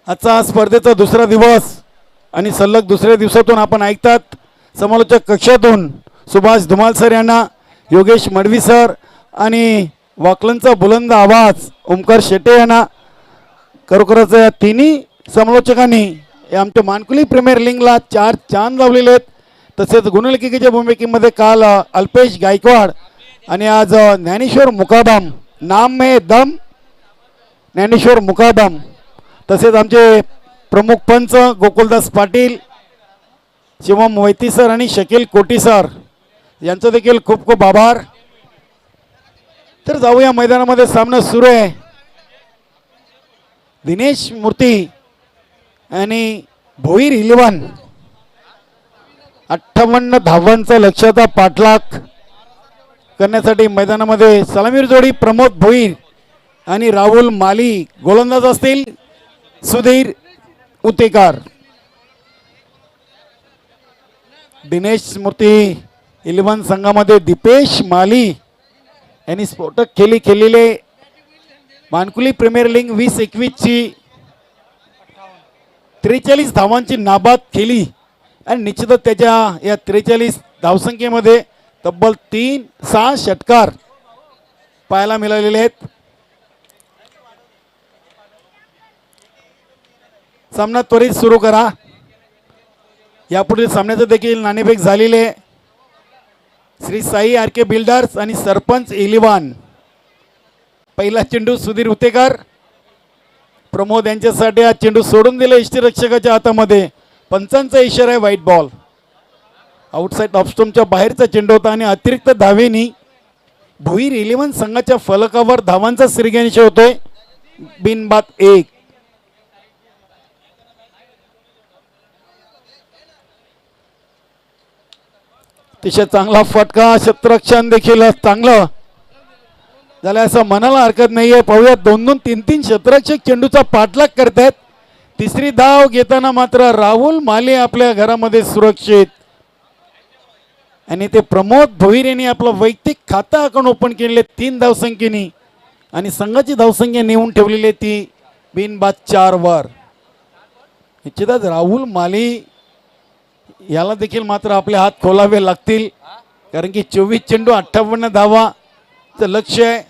आजचा हा स्पर्धेचा दुसरा दिवस आणि सलग दुसऱ्या दिवसातून आपण ऐकतात समालोचक कक्षातून सुभाष धुमाल सर यांना, योगेश मडवी सर आणि वाकलनचा बुलंद आवाज ओमकार शेटे यांना. खरोखरच या तिन्ही समालोचकांनी या आमच्या मानकुली प्रीमियर लीगला 4 चांद लावलेले आहेत. तसेच गुणलेखिकेच्या भूमिकेमध्ये काल अल्पेश गायकवाड आणि आज ज्ञानेश्वर मुकादम, नाम में दम ज्ञानेश्वर मुकादम. तसेच आमचे प्रमुख पंच गोकुलदास पाटील, शिवम वैती सर आणि शकील कोटी सर यांचं देखील खूप खूप आभार. तर जाऊया मैदानामध्ये, सामना सुरू आहे. दिनेश मूर्ती आणि भोईर 11 58 धावांचा लक्ष्याचा पाठलाग करण्यासाठी मैदानामध्ये सलामीर जोडी प्रमोद भोईर आणि राहुल माली. गोलंदाज असतील सुधीर उतेकार. दिनेश मूर्ती 11 संघामध्ये दीपेश माली यांनी स्फोटक खेळी खेळलेले मानकुली प्रीमियर लीग 20-21 ची 43 धावांची नाबाद केली आणि निश्चितच त्याच्या या 43 धावसंख्येमध्ये तब्बल 3-6 षटकार पाहायला मिळालेले आहेत. सामना त्वरित सुरू करा. यापुढील सामन्याचं देखील नाणेफेक झालेले. श्री साई आर के बिल्डर्स आणि सरपंच 11. पहिला चेंडू सुधीर उतेकर, प्रमोद यांच्यासाठी हा चेंडू सोडून दिला यष्टीरक्षकाच्या हातामध्ये. पंचांचा इशारा आहे, व्हाईट बॉल. आउटसाइड ऑफस्टोमच्या बाहेरचा चेंडू होता आणि अतिरिक्त धावेनी भोईर 11 संघाच्या फलकावर धावांचा श्रीगणेश होतोय. बिनबाद 1. अतिशय चांगला फटका, क्षेत्ररक्षण देखील चांगलं झालं असं म्हणायला हरकत नाहीये. पाहूया 2-2, 3-3 क्षेत्ररक्षक चेंडूचा पाठलाग करतायत. तिसरी धाव घेताना मात्र राहुल माले आपल्या घरामध्ये सुरक्षित आणि ते प्रमोद भोईर यांनी आपलं वैयक्तिक खातं अकाउंट ओपन केलेले 3 धावसंख्येनी आणि संघाची धावसंख्या नेऊन ठेवलेली ती बिनबाद 4 वर. निश्चितच राहुल माली याला देखील मात्र आपले हात खोलावे लागतील, कारण की 24 चेंडू 58 धावाचं लक्ष्य आहे.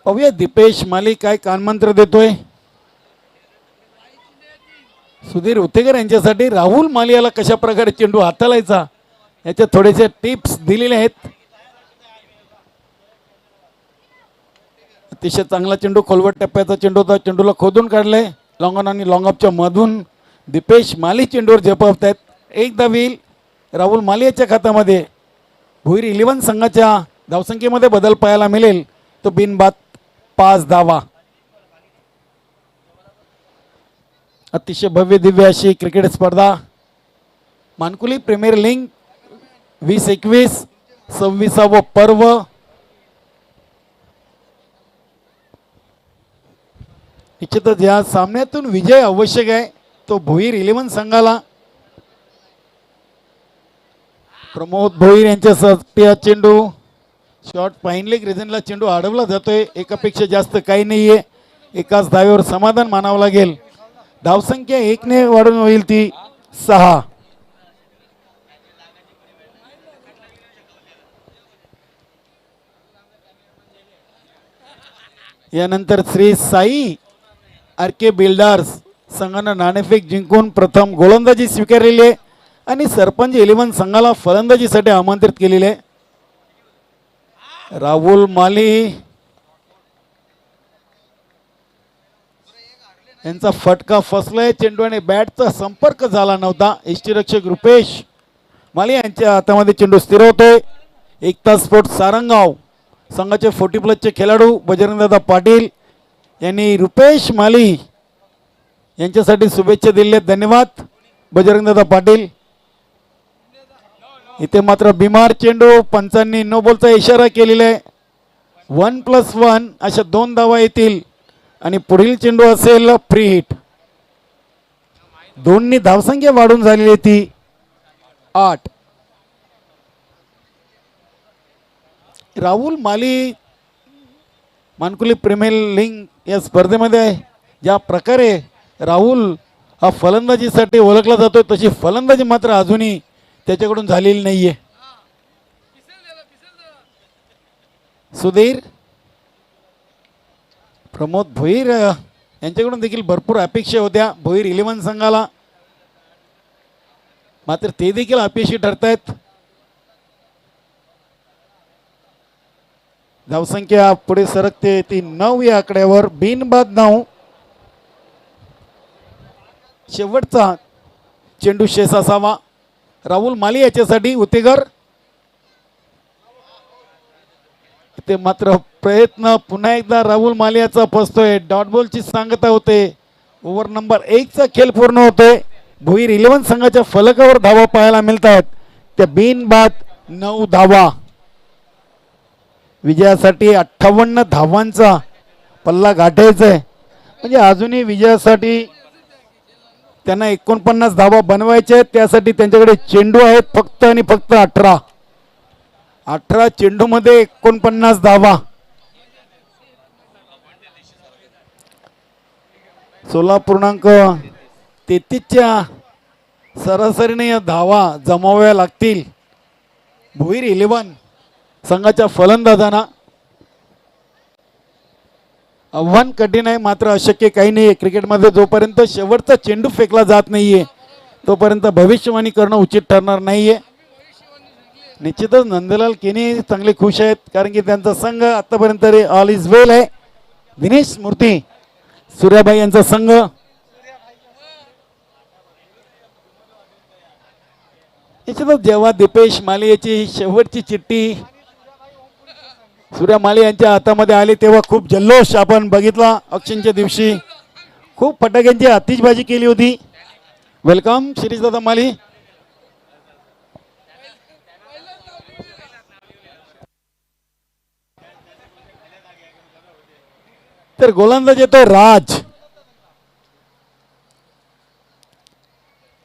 पाहूया दीपेश माली काय कानमंत्र देतोय. सुधीर उतेकर यांच्यासाठी राहुल माली याला कशा प्रकारे चेंडू हाताळायचा याच्या थोडेसे टिप्स दिलेले आहेत. अतिशय चांगला चेंडू, खोलवट टप्प्याचा चेंडू होता. चेंडूला खोदून काढले लॉंग ऑन आणि लॉंग ऑफच्या मधून. दीपेश माली चेंडूवर झेपावत आहेत. एक धावील राहुल माली याच्या खात्यामध्ये. भोईर 11 संघाच्या धावसंख्येमध्ये बदल पाहायला मिळेल, तो बिनबाद 5 धावा. अतिशय भव्य दिव्य अशी क्रिकेट स्पर्धा मानकुली प्रीमियर लीग 20-21 26वा पर्व. निश्चितच या सामन्यातून विजय आवश्यक आहे, तो भोईर 11 संघाला. प्रमोद भोईर यांच्यासाठी हा चेंडू शॉर्ट फाईन लेग रिजनला चेंडू अडवला जातोय. एकापेक्षा जास्त काही नाहीये, एकाच धावेवर समाधान मानावं लागेल. धावसंख्या 1 ने वाढून होईल ती 6. यानंतर श्री साई आर के बिल्डर्स संघानं नाणेफेक जिंकून प्रथम गोलंदाजी स्वीकारलेली आहे आणि सरपंच 11 संघाला फलंदाजीसाठी आमंत्रित केलेले आहे. राहुल माली यांचा फटका फसलाय. चेंडू आणि बॅटचा संपर्क झाला नव्हता. यष्टीरक्षक रुपेश माली यांच्या हातामध्ये चेंडू स्थिर होतोय. एकता स्पोर्ट सारंगाव संघाचे 40+ खेळाडू बजरंगदादा पाटील यांनी रुपेश माली यांच्यासाठी शुभेच्छा दिल्या. धन्यवाद बजरंगदादा पाटील. इथे मात्र बिमार चेंडू, पंचांनी नो बॉलचा इशारा केलेला आहे. 1+1 अशा 2 धावा येतील आणि पुढील चेंडू असेल फ्री हिट. दोन्ही धावसंख्या वाढून झालेली ती 8. राहुल माली मानकुली प्रीमियर लीग या स्पर्धेमध्ये ज्या प्रकारे राहुल हा फलंदाजीसाठी ओळखला जातोय तशी फलंदाजी मात्र अजूनही त्याच्याकडून झालेली नाहीये. सुधीर प्रमोद भोईर यांच्याकडून देखील भरपूर अपेक्षा होत्या भोईर 11 संघाला, मात्र ते देखील अपयशी ठरतायत. धावसंख्या पुढे सरकते ती 9 या आकड्यावर. बिनबाद 9. शेवटचा चेंडू शेष असावा राहुल माली याच्यासाठी. उतेगर ते मात्र प्रयत्न पुन्हा एकदा राहुल माली याचा फसतोय. डॉट बॉलची सांगता होते. ओव्हर नंबर 1चा खेळ पूर्ण होतोय. भोईर 11 संघाच्या फलकावर धावा पाहायला मिळत आहेत. त्या बिनबाद 9 धावा. विजयासाठी 58 धावांचा पल्ला गाठायचा आहे. म्हणजे अजूनही विजयासाठी त्यांना 49 धावा बनवायच्या आहेत. त्यासाठी त्यांच्याकडे चेंडू आहेत फक्त आणि फक्त 18 चेंडूमध्ये 49 धावा. 16.33च्या सरासरीने या धावा जमाव्या लागतील भोईर 11 संघाच्या फलंदाजांना. आव्हान कठीण आहे मात्र अशक्य काही नाही. क्रिकेटमध्ये जोपर्यंत शेवटचा चेंडू फेकला जात नाहीये तोपर्यंत भविष्यवाणी करणं उचित ठरणार नाहीये. निश्चितच नंदलाल केनी चांगले खुश आहेत कारण की त्यांचा संघ आतापर्यंत ऑल इज वेल आहे. दिनेश मूर्ती सूर्याबाई यांचा संघ निश्चितच जेव्हा दीपेश माली याची शेवटची चिठ्ठी सूर्या माली यांच्या हातामध्ये आली तेव्हा खूप जल्लोष आपण बघितला. ऑक्शनच्या दिवशी खूप फटाक्यांची आतिषबाजी केली होती. वेलकम शिरीष दादा माली. तर गोलंदाज येतोय राज.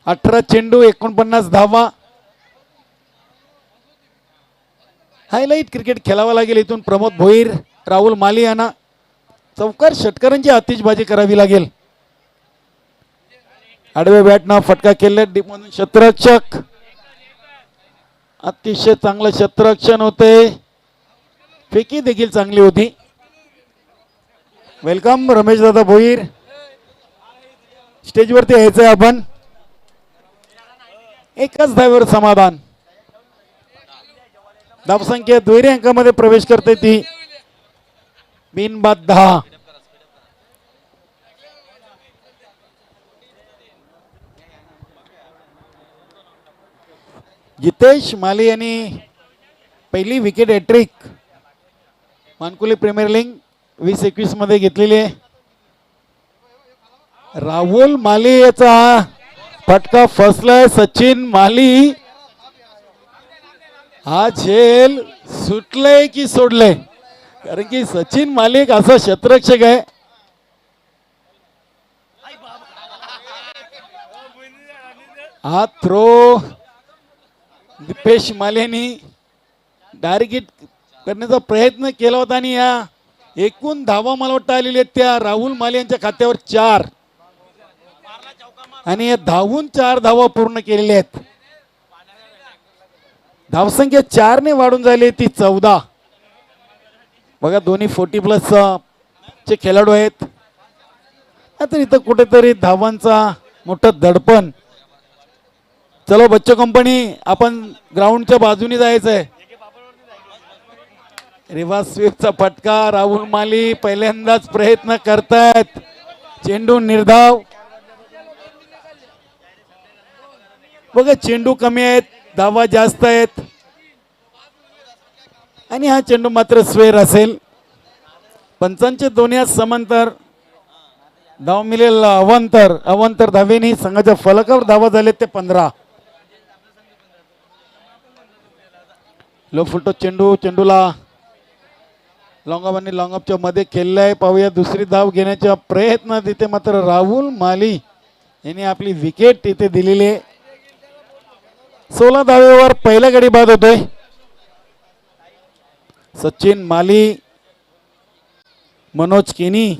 18 चेंडू 49 धावा. हायलाइट क्रिकेट खेळावं लागेल इथून. प्रमोद भोईर राहुल माली यांना चौकार षटकारांची आतिषबाजी करावी लागेल. आडव्या बॅटनं फटका केले डीप म्हणून क्षेत्ररक्षक. अतिशय चांगलं क्षेत्ररक्षण होते. फेकी देखील चांगली होती. वेलकम रमेश दादा भोईर. स्टेजवरती यायचंय आपण. एकच धावेवर समाधान. धावसंख्या दुहेरी अंकामध्ये प्रवेश करते ती बिनबाद 10. जितेश माली यांनी पहिली विकेट हॅट्रिक मानकुली प्रीमियर लीग 2021 मध्ये घेतलेली आहे. राहुल माली याचा फटका फसलाय. सचिन माली हा झेल सुटलंय की सोडलंय कारण की सचिन माली एक असा क्षेत्ररक्षक आहे हा थ्रो दीपेश मालेनी डायरेक्ट हिट करण्याचा प्रयत्न केला होता आणि या एकूण धावा मला वाटतं आलेल्या आहेत त्या राहुल माली यांच्या खात्यावर 4 आणि या धावून 4 धावा पूर्ण केलेल्या आहेत. धावसंख्या 4 ने वाढून झाली ती 14. बघा दोन्ही 40+ चे खेळाडू आहेत. आता इथं कुठेतरी धावांचा मोठं दडपण. चलो बच्चो कंपनी आपण ग्राउंडच्या बाजूने जायचंय. रिव्हर्स स्वीपचा फटका. राहुल माली पहिल्यांदाच प्रयत्न करतायत. चेंडू निर्धाव. बघा चेंडू कमी आहेत धावा जास्त आहेत आणि हा चेंडू मात्र स्वेर असेल. पंचांचे दोन्ही समांतर धाव मिळेल. अवांतर धावेनी संघाच्या फलकावर धावा झाले ते 15. लो फुलटो चेंडूला लॉंगअप आणि लॉंगअपच्या मध्ये केलेला आहे. पाहूया दुसरी धाव घेण्याचा प्रयत्न तिथे मात्र राहुल माली यांनी आपली विकेट तिथे दिलेली आहे. 16 धावेवर पहिला गडी बाद होतोय. सचिन माली, मनोज केनी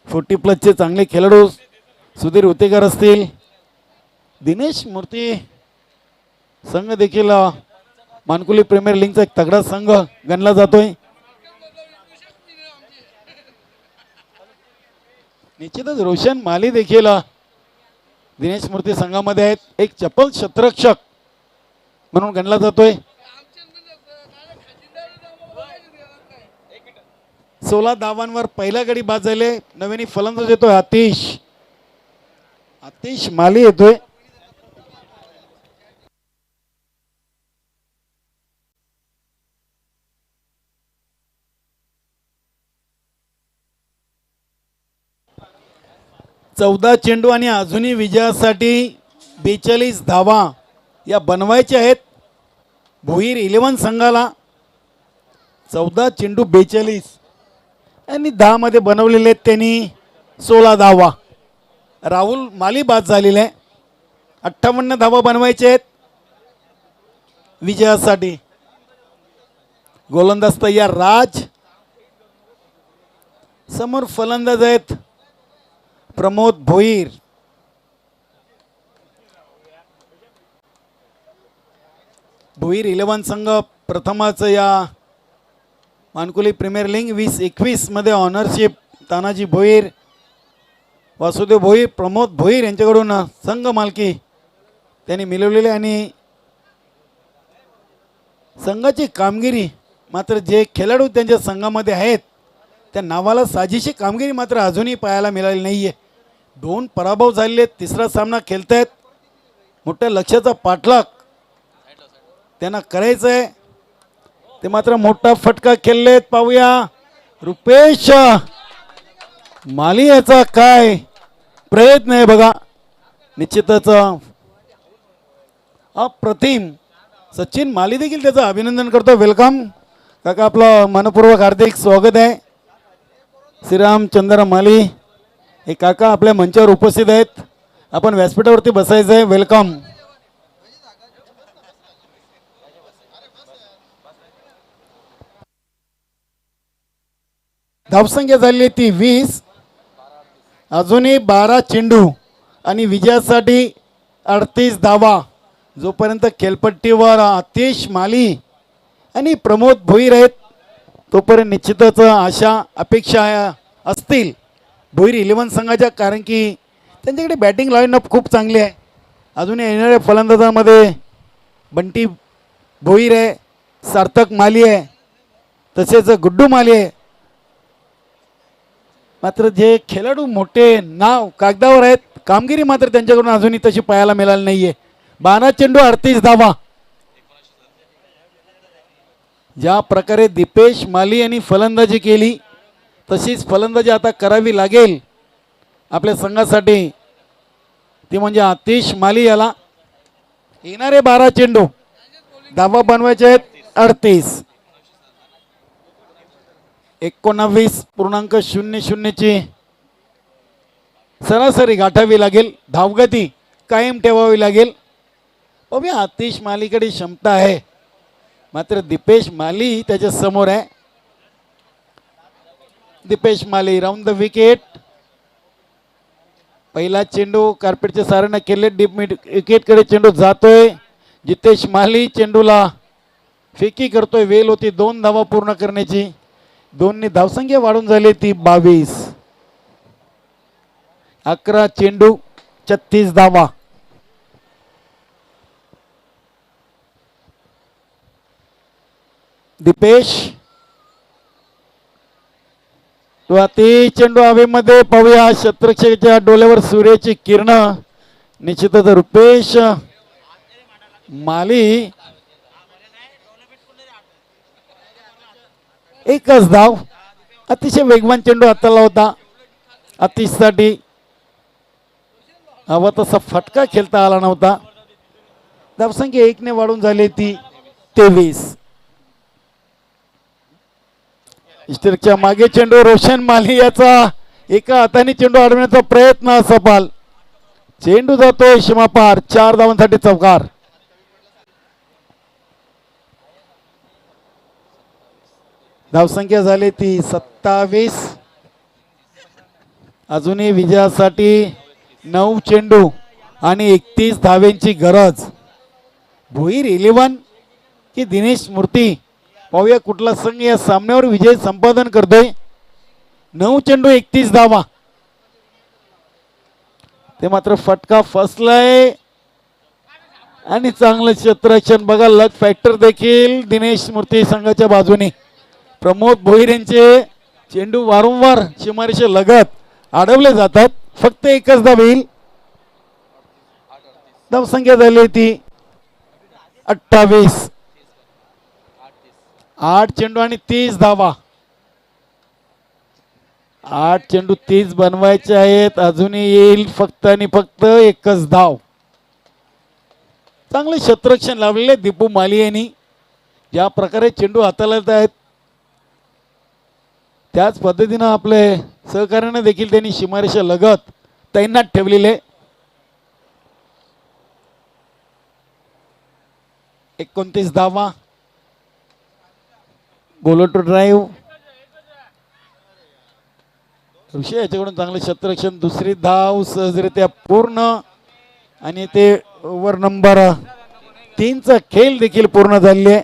40+ चांगले खेळाडू सुधीर उतेकर असतील. दिनेश मूर्ती संघ देखील मानकुली प्रीमियर लीगचा एक तगडा संघ गणला जातोय. निश्चितच रोशन माली देखील दिनेश मूर्ती संघामध्ये आहेत. एक चपल शतरक्षक म्हणून गणला जातोय. 16 धावांवर पहिला गडी बाद झाले. नवीन फलंदाज येतोय आतिश माली येतोय. चौदा चेंडू आणि अजूनही विजयासाठी 42 धावा या बनवायच्या आहेत भोईर 11 संघाला. 14 चेंडू 42 आणि 10 मध्ये बनवलेले आहेत त्यांनी 16 धावा. राहुल माली बाद झालेले आहे. 58 धावा बनवायचे आहेत विजयासाठी. गोलंदाज तयार राज. समोर फलंदाज आहेत प्रमोद भोईर. भोईर 11 संघ प्रथमच या मानकुली प्रीमियर लीग 2021 मध्ये ऑनरशिप तानाजी भोईर, वासुदेव भोईर, प्रमोद भोईर यांच्याकडून संघ मालकी त्यांनी मिळवलेली. आणि संघाची कामगिरी मात्र जे खेळाडू त्यांच्या संघामध्ये आहेत त्या नावाला साजेशी कामगिरी मात्र अजूनही पाहायला मिळाली नाही आहे. 2 पराभव झालेले आहेत. तिसरा सामना खेळतायत. मोठ्या लक्ष्याचा पाठलाग त्यांना करायचं आहे. ते मात्र मोठा फटका खेळलेत. पाहूया रुपेश माली याचा काय प्रयत्न आहे बघा. निश्चितच अप्रतिम. सचिन माली देखील त्याचं अभिनंदन करतो. वेलकम काका, आपलं मनपूर्वक हार्दिक स्वागत आहे. श्रीरामचंद्र माली हे काका आपल्या मंचावर उपस्थित आहेत. आपण व्यासपीठावरती बसायचं आहे. वेलकम. धावसंख्या झाली ती 20. अजूनही 12 चेंडू आणि विजयासाठी 38 धावा. जोपर्यंत खेळपट्टीवर आतिश माली आणि प्रमोद भोईर आहेत तोपर्यंत निश्चितच आशा अपेक्षा असतील भोईर 11 संघाच्या. कारण की त्यांच्याकडे बॅटिंग लाईनअप खूप चांगली आहे. अजून येणाऱ्या फलंदाजामध्ये बंटी भोईर आहे, सार्थक माली आहे, तसेच गुड्डू माली आहे. मात्र जे खेळाडू मोठे नाव कागदावर आहेत कामगिरी मात्र त्यांच्याकडून अजूनही तशी पाहायला मिळाली नाही आहे. 12 चेंडू 38 धावा. ज्या प्रकारे दीपेश माली यांनी फलंदाजी केली तशीच फलंदाजी आता करावी लागेल आपल्या संघासाठी. ती म्हणजे आतिश माली याला. येणारे 12 चेंडू धावा बनवायचे आहेत 38. 19.00 ची सरासरी गाठावी लागेल. धावगती कायम ठेवावी लागेल. बघूया आतिश मालीकडे क्षमता आहे मात्र दीपेश माली त्याच्या समोर आहे. दीपेश माली राऊंड द विकेट. पहिला चेंडू कार्पेटच्या साऱ्यानं केले. डीप मिड विकेटकडे चेंडू जातोय. जितेश माली चेंडूला फेकी करतोय. वेल होती 2 धावा पूर्ण करण्याची. 2 धावसंख्या वाढून झाली ती 22. 11 चेंडू 36 धावा. दीपेश तो अति चेंडू हवेमध्ये. पाहूया शतरक्षकाच्या डोल्यावर सूर्याची किरण. निश्चितच रुपेश माली एकच धाव. अतिशय वेगवान चेंडू हाताला होता अतिशसाठी. हवा तसा फटका खेळता आला नव्हता. धावसंख्या 1 ने वाढून झाली ती 23. इस्टरच्या मागे चेंडू रोशन माली याचा एका हाताने चेंडू अडवण्याचा प्रयत्न सफल. चेंडू जातोय सीमापार. 4 धावांसाठी चौकार. धावसंख्या झाली ती 27. अजूनही विजयासाठी 9 चेंडू आणि 31 धावेंची गरज. भोईर 11 की दिनेश मूर्ती. पाहूया कुठला संघ या सामन्यावर विजय संपादन करतोय. 9 चेंडू 31 धावा. ते मात्र फटका फसलाय आणि चांगलं क्षेत्ररक्षण बघा. लक फॅक्टर देखील दिनेश मूर्ती संघाच्या बाजूने. प्रमोद भोईर यांचे चेंडू वारंवार सीमारेषे लगत अडवले जातात. फक्त एकच धाव येईल. धावसंख्या झाली ती 28. 8 चेंडू आणि 30 धावा. 8 चेंडू 30 बनवायचे आहेत. अजूनही येईल फक्त आणि फक्त एकच धाव. चांगले क्षेत्ररक्षण लावलेले दीपू माली यांनी. ज्या प्रकारे चेंडू हाताळत आहेत त्याच पद्धतीनं आपले सहकार्याने देखील त्यांनी सीमारेषा लगत तैनात ठेवलेले. 29 धावा. बोलो टू ड्राईव्ह. ऋषी याच्याकडून चांगलं क्षेत्ररक्षण. दुसरी धाव सहजरित्या पूर्ण आणि ते ओव्हर नंबर 3चा खेळ देखील पूर्ण झालेली आहे.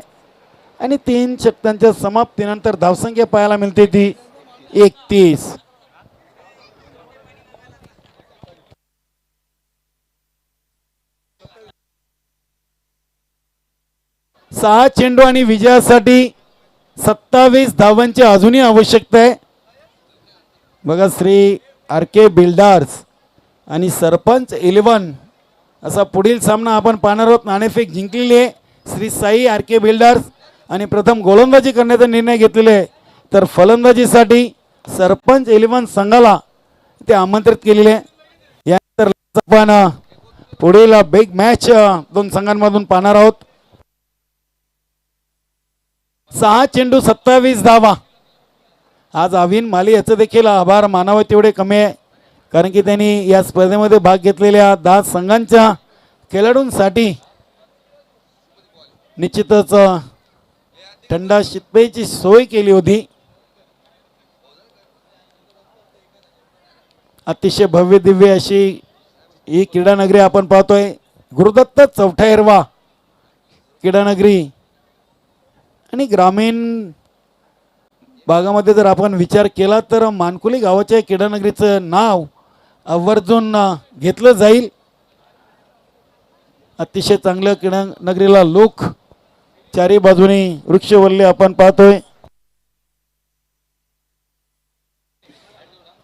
आणि 3 षटकांच्या समाप्तीनंतर धावसंख्या पाहायला मिळते ती 31. सहा चेंडू आणि विजयासाठी 27 धावांची अजूनही आवश्यकता आहे. बघा श्री आर के बिल्डर्स आणि सरपंच 11 असा पुढील सामना आपण पाहणार आहोत. नाणेफेक जिंकलेली आहे श्री साई आर के बिल्डर्स आणि प्रथम गोलंदाजी करण्याचा निर्णय घेतलेला आहे. तर फलंदाजीसाठी सरपंच 11 संघाला ते आमंत्रित केलेले आहे. यानंतर आपण पुढील बिग मॅच 2 संघांमधून पाहणार आहोत. 6 चेंडू 27 धावा. आज अविन माली याचं देखील आभार मानावे तेवढे कमी आहे. कारण की त्यांनी या स्पर्धेमध्ये भाग घेतलेल्या 10 संघांच्या खेळाडूंसाठी निश्चितच थंडा शीतपेयची सोय केली होती. अतिशय भव्य दिव्य अशी ही क्रीडानगरी आपण पाहतोय. गुरुदत्त चौथायरवा क्रीडानगरी. आणि ग्रामीण भागामध्ये जर आपण विचार केला तर मानकुली गावाच्या क्रीडानगरीचं नाव आवर्जून घेतलं जाईल. अतिशय चांगलं क्रीडानगरीला लोक चारी बाजूनी वृक्षवल्ले आपण पाहतोय.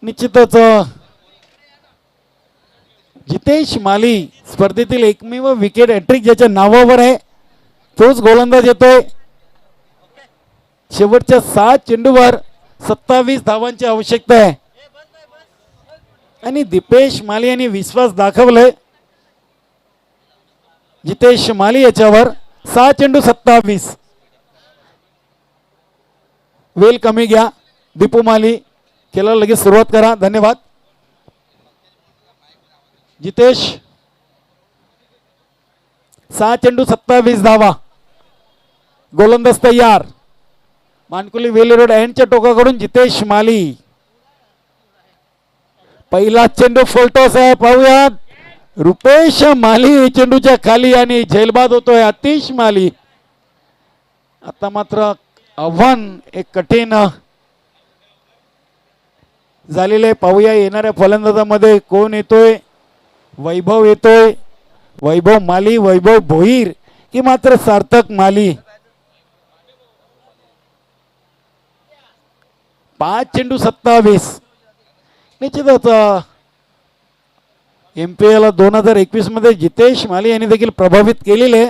निश्चितच जितेश माली स्पर्धेतील एकमेव विकेट हॅट्रिक ज्याच्या नावावर आहे तोच गोलंदाज येतोय. शेवटच्या 7 चेंडूवर 27 धावांची आवश्यकता आहे आणि दीपेश माली यांनी विश्वास दाखवलाय जितेश माली याच्यावर. 6 चेंडू 27. वेल कमी घ्या दीपू माली. खेळाला लगेच सुरुवात करा. धन्यवाद. जितेश 6 चेंडू 27 धावा. गोलंदाज तयार. मानकुली वेली रोड एंडच्या टोकाकडून जितेश माली. पहिला चेंडू फुलटॉस आहे. पाहूयात रुपेश माली चेंडूच्या खाली आणि झेलबाद होतोय आतिश माली. आता मात्र आव्हान एक कठीण झालेले. पाहूया येणाऱ्या फलंदाजामध्ये कोण येतोय. वैभव येतोय. वैभव माली, वैभव भोईर की मात्र सार्थक माली. 5 चेंडू 27. निश्चितच MPL 2021 मध्ये जितेश माली यांनी देखील प्रभावित केलेले.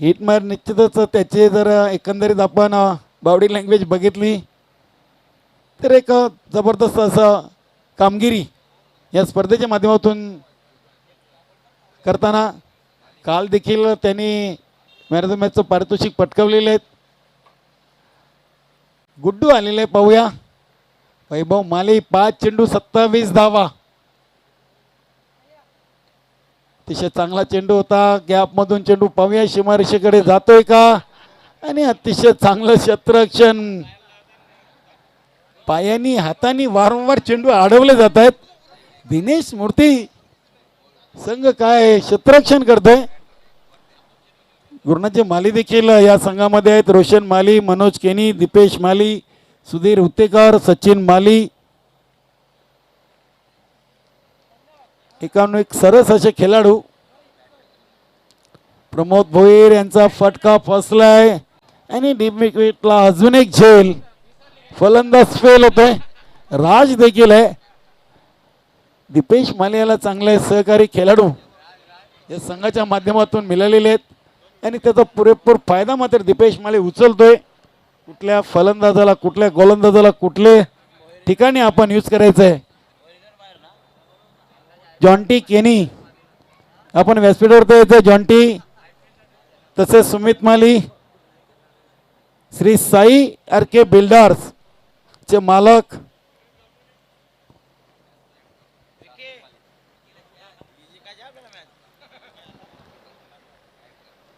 हिटमार निश्चितच त्याचे जर एकंदरीत आपण बॉडी लँग्वेज बघितली तर एक जबरदस्त असं कामगिरी या स्पर्धेच्या माध्यमातून करताना काल देखील त्यांनी मॅन ऑफ द मॅचचं पारितोषिक पटकावलेले आहेत. गुड्डू आलेले पाहूया. वैभव माली 5 चेंडू 27 धावा. अतिशय चांगला चेंडू होता. गॅपमधून चेंडू पाहूया सीमारेषेकडे जातोय का, आणि अतिशय चांगलं क्षेत्ररक्षण. पायानी हातानी वारंवार चेंडू अडवले जात आहेत. दिनेश मूर्ती संघ काय क्षेत्ररक्षण करतोय. गुरुनाथजी माली देखील या संघामध्ये आहेत. रोशन माली, मनोज केनी, दीपेश माली, सुधीर उत्तेकर, सचिन माली. एकानं एक सरस असे खेळाडू. प्रमोद भोईर यांचा फटका फसलाय आणि डीप विकेटला अजून एक झेल. फलंदाज फेल होतोय. राज देखील आहे. दीपेश माली याला चांगले सहकारी खेळाडू या संघाच्या माध्यमातून मिळालेले आहेत आणि त्याचा पुरेपूर फायदा मात्र दीपेश माली उचलतोय. कुठल्या फलंदाजाला, कुठल्या गोलंदाजाला कुठले ठिकाणी आपण यूज करायचं आहे. जॉन्टी केनी आपण व्यासपीठावर यायचं. जॉन्टी, तसेच सुमित माली, श्री साई आर.के. बिल्डर्स चे मालक.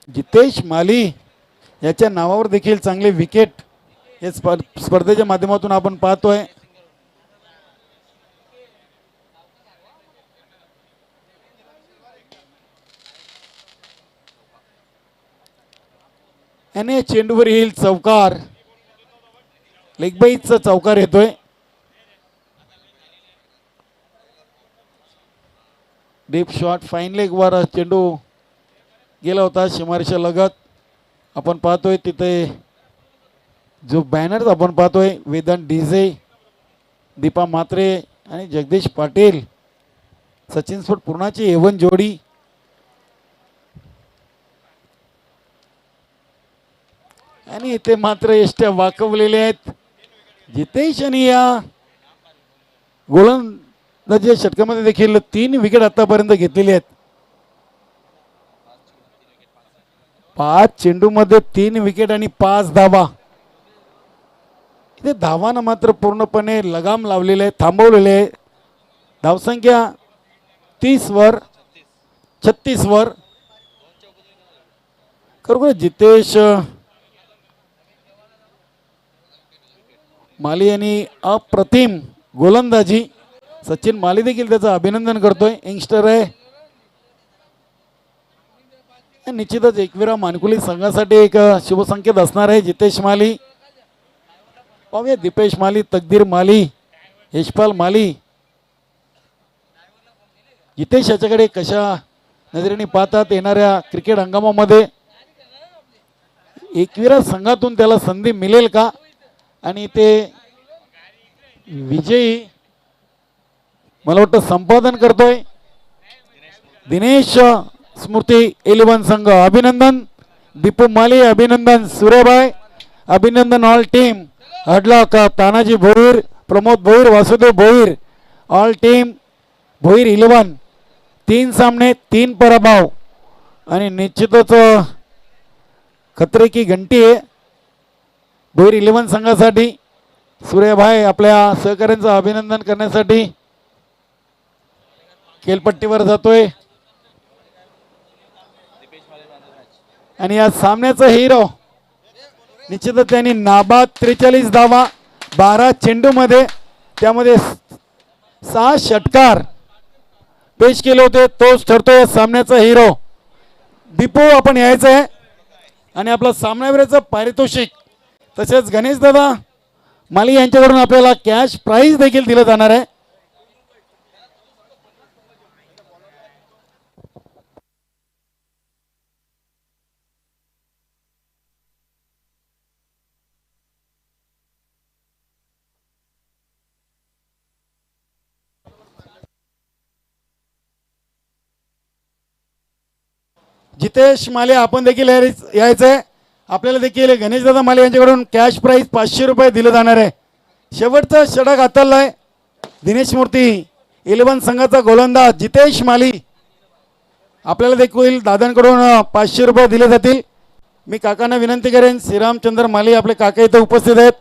जितेश माली याच्या नावावर देखील चांगले विकेट या स्पर्धेच्या माध्यमातून आपण पाहतोय. आणि चेंडूवर येईल चौकार. लेगबाईचा चौकार येतोय. डीप शॉट फाईन लेग वर चेंडू गेला होता सीमारेषा लगत. आपण पाहतोय तिथे जो बॅनर आपण पाहतोय वेदांत डीजे, दीपा म्हात्रे आणि जगदीश पाटील, सचिन स्फोट एवन जोडी. आणि इथे मात्र एष्ट्या वाकवलेल्या आहेत. जितेश आणि या गोलंदाजी षटकामध्ये देखील 3 विकेट आतापर्यंत घेतलेली आहेत. 5 चेंडूमध्ये 3 विकेट आणि 5 धावा. इथे धावानं मात्र पूर्णपणे लगाम लावलेले आहे, थांबवलेले आहे. धावसंख्या 30 वर 36 वर. खरोखर जितेश माली यांनी अप्रतिम गोलंदाजी. सचिन माली देखील त्याचं अभिनंदन करतोय. यंगस्टर आहे. निश्चितच एकविरा मानकुली संघासाठी एक शुभसंकेत असणार आहे जितेश माली. पाहूया दीपेश माली, तकदीर माली, यशपाल माली. जितेश याच्याकडे कशा नजरेने पाहतात येणाऱ्या क्रिकेट हंगामामध्ये. एकविरा संघातून त्याला संधी मिळेल का, आणि ते विजयी मला वाटतं संपादन करतोय दिनेश स्मृती 11 संघ. अभिनंदन दीपू माली, अभिनंदन सूर्यभाई, अभिनंदन ऑल टीम. हडला का तानाजी भोईर, प्रमोद भोईर, वासुदेव भोईर, ऑल टीम भोईर 11. 3 सामने 3 पराभव आणि निश्चितच खतरे की घंटी आहे भोईर 11 संघासाठी. सूर्यभाई आपल्या सहकाऱ्यांचं अभिनंदन करण्यासाठी खेळपट्टीवर जातोय. आणि या सामन्याचा हिरो निश्चितच त्यांनी नाबाद 43 धावा 12 चेंडूमध्ये, त्यामध्ये 6 षटकार पेश केले होते. तोच ठरतो या सामन्याचा हिरो. दीपू आपण यायचं आहे आणि आपला सामनावीराचं पारितोषिक तसेच गणेश दादा माली यांच्याकडून आपल्याला कॅश प्राइज देखील दिलं जाणार आहे. जितेश माले आपण देखील यायचंय. आपल्याला देखील गणेशदादा माले यांच्याकडून कॅश प्राइज 500 रुपये दिले जाणार आहे. शेवटचा षटक हाताळलाय दिनेश मूर्ती 11 संघाचा गोलंदाज जितेश माली. आपल्याला देखील दादांकडून 500 रुपये दिले जातील. मी काकांना विनंती करेन, श्रीरामचंद्र माली आपले काका इथं उपस्थित आहेत.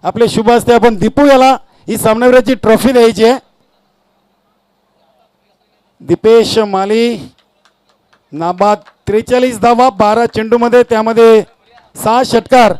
आपले शुभ हस्ते आपण दीपू याला ही सामनावीराची ट्रॉफी द्यायची आहे. दीपेश माली नाबाद 43 धावा 12 चेंडूमध्ये, त्यामध्ये 6 षटकार.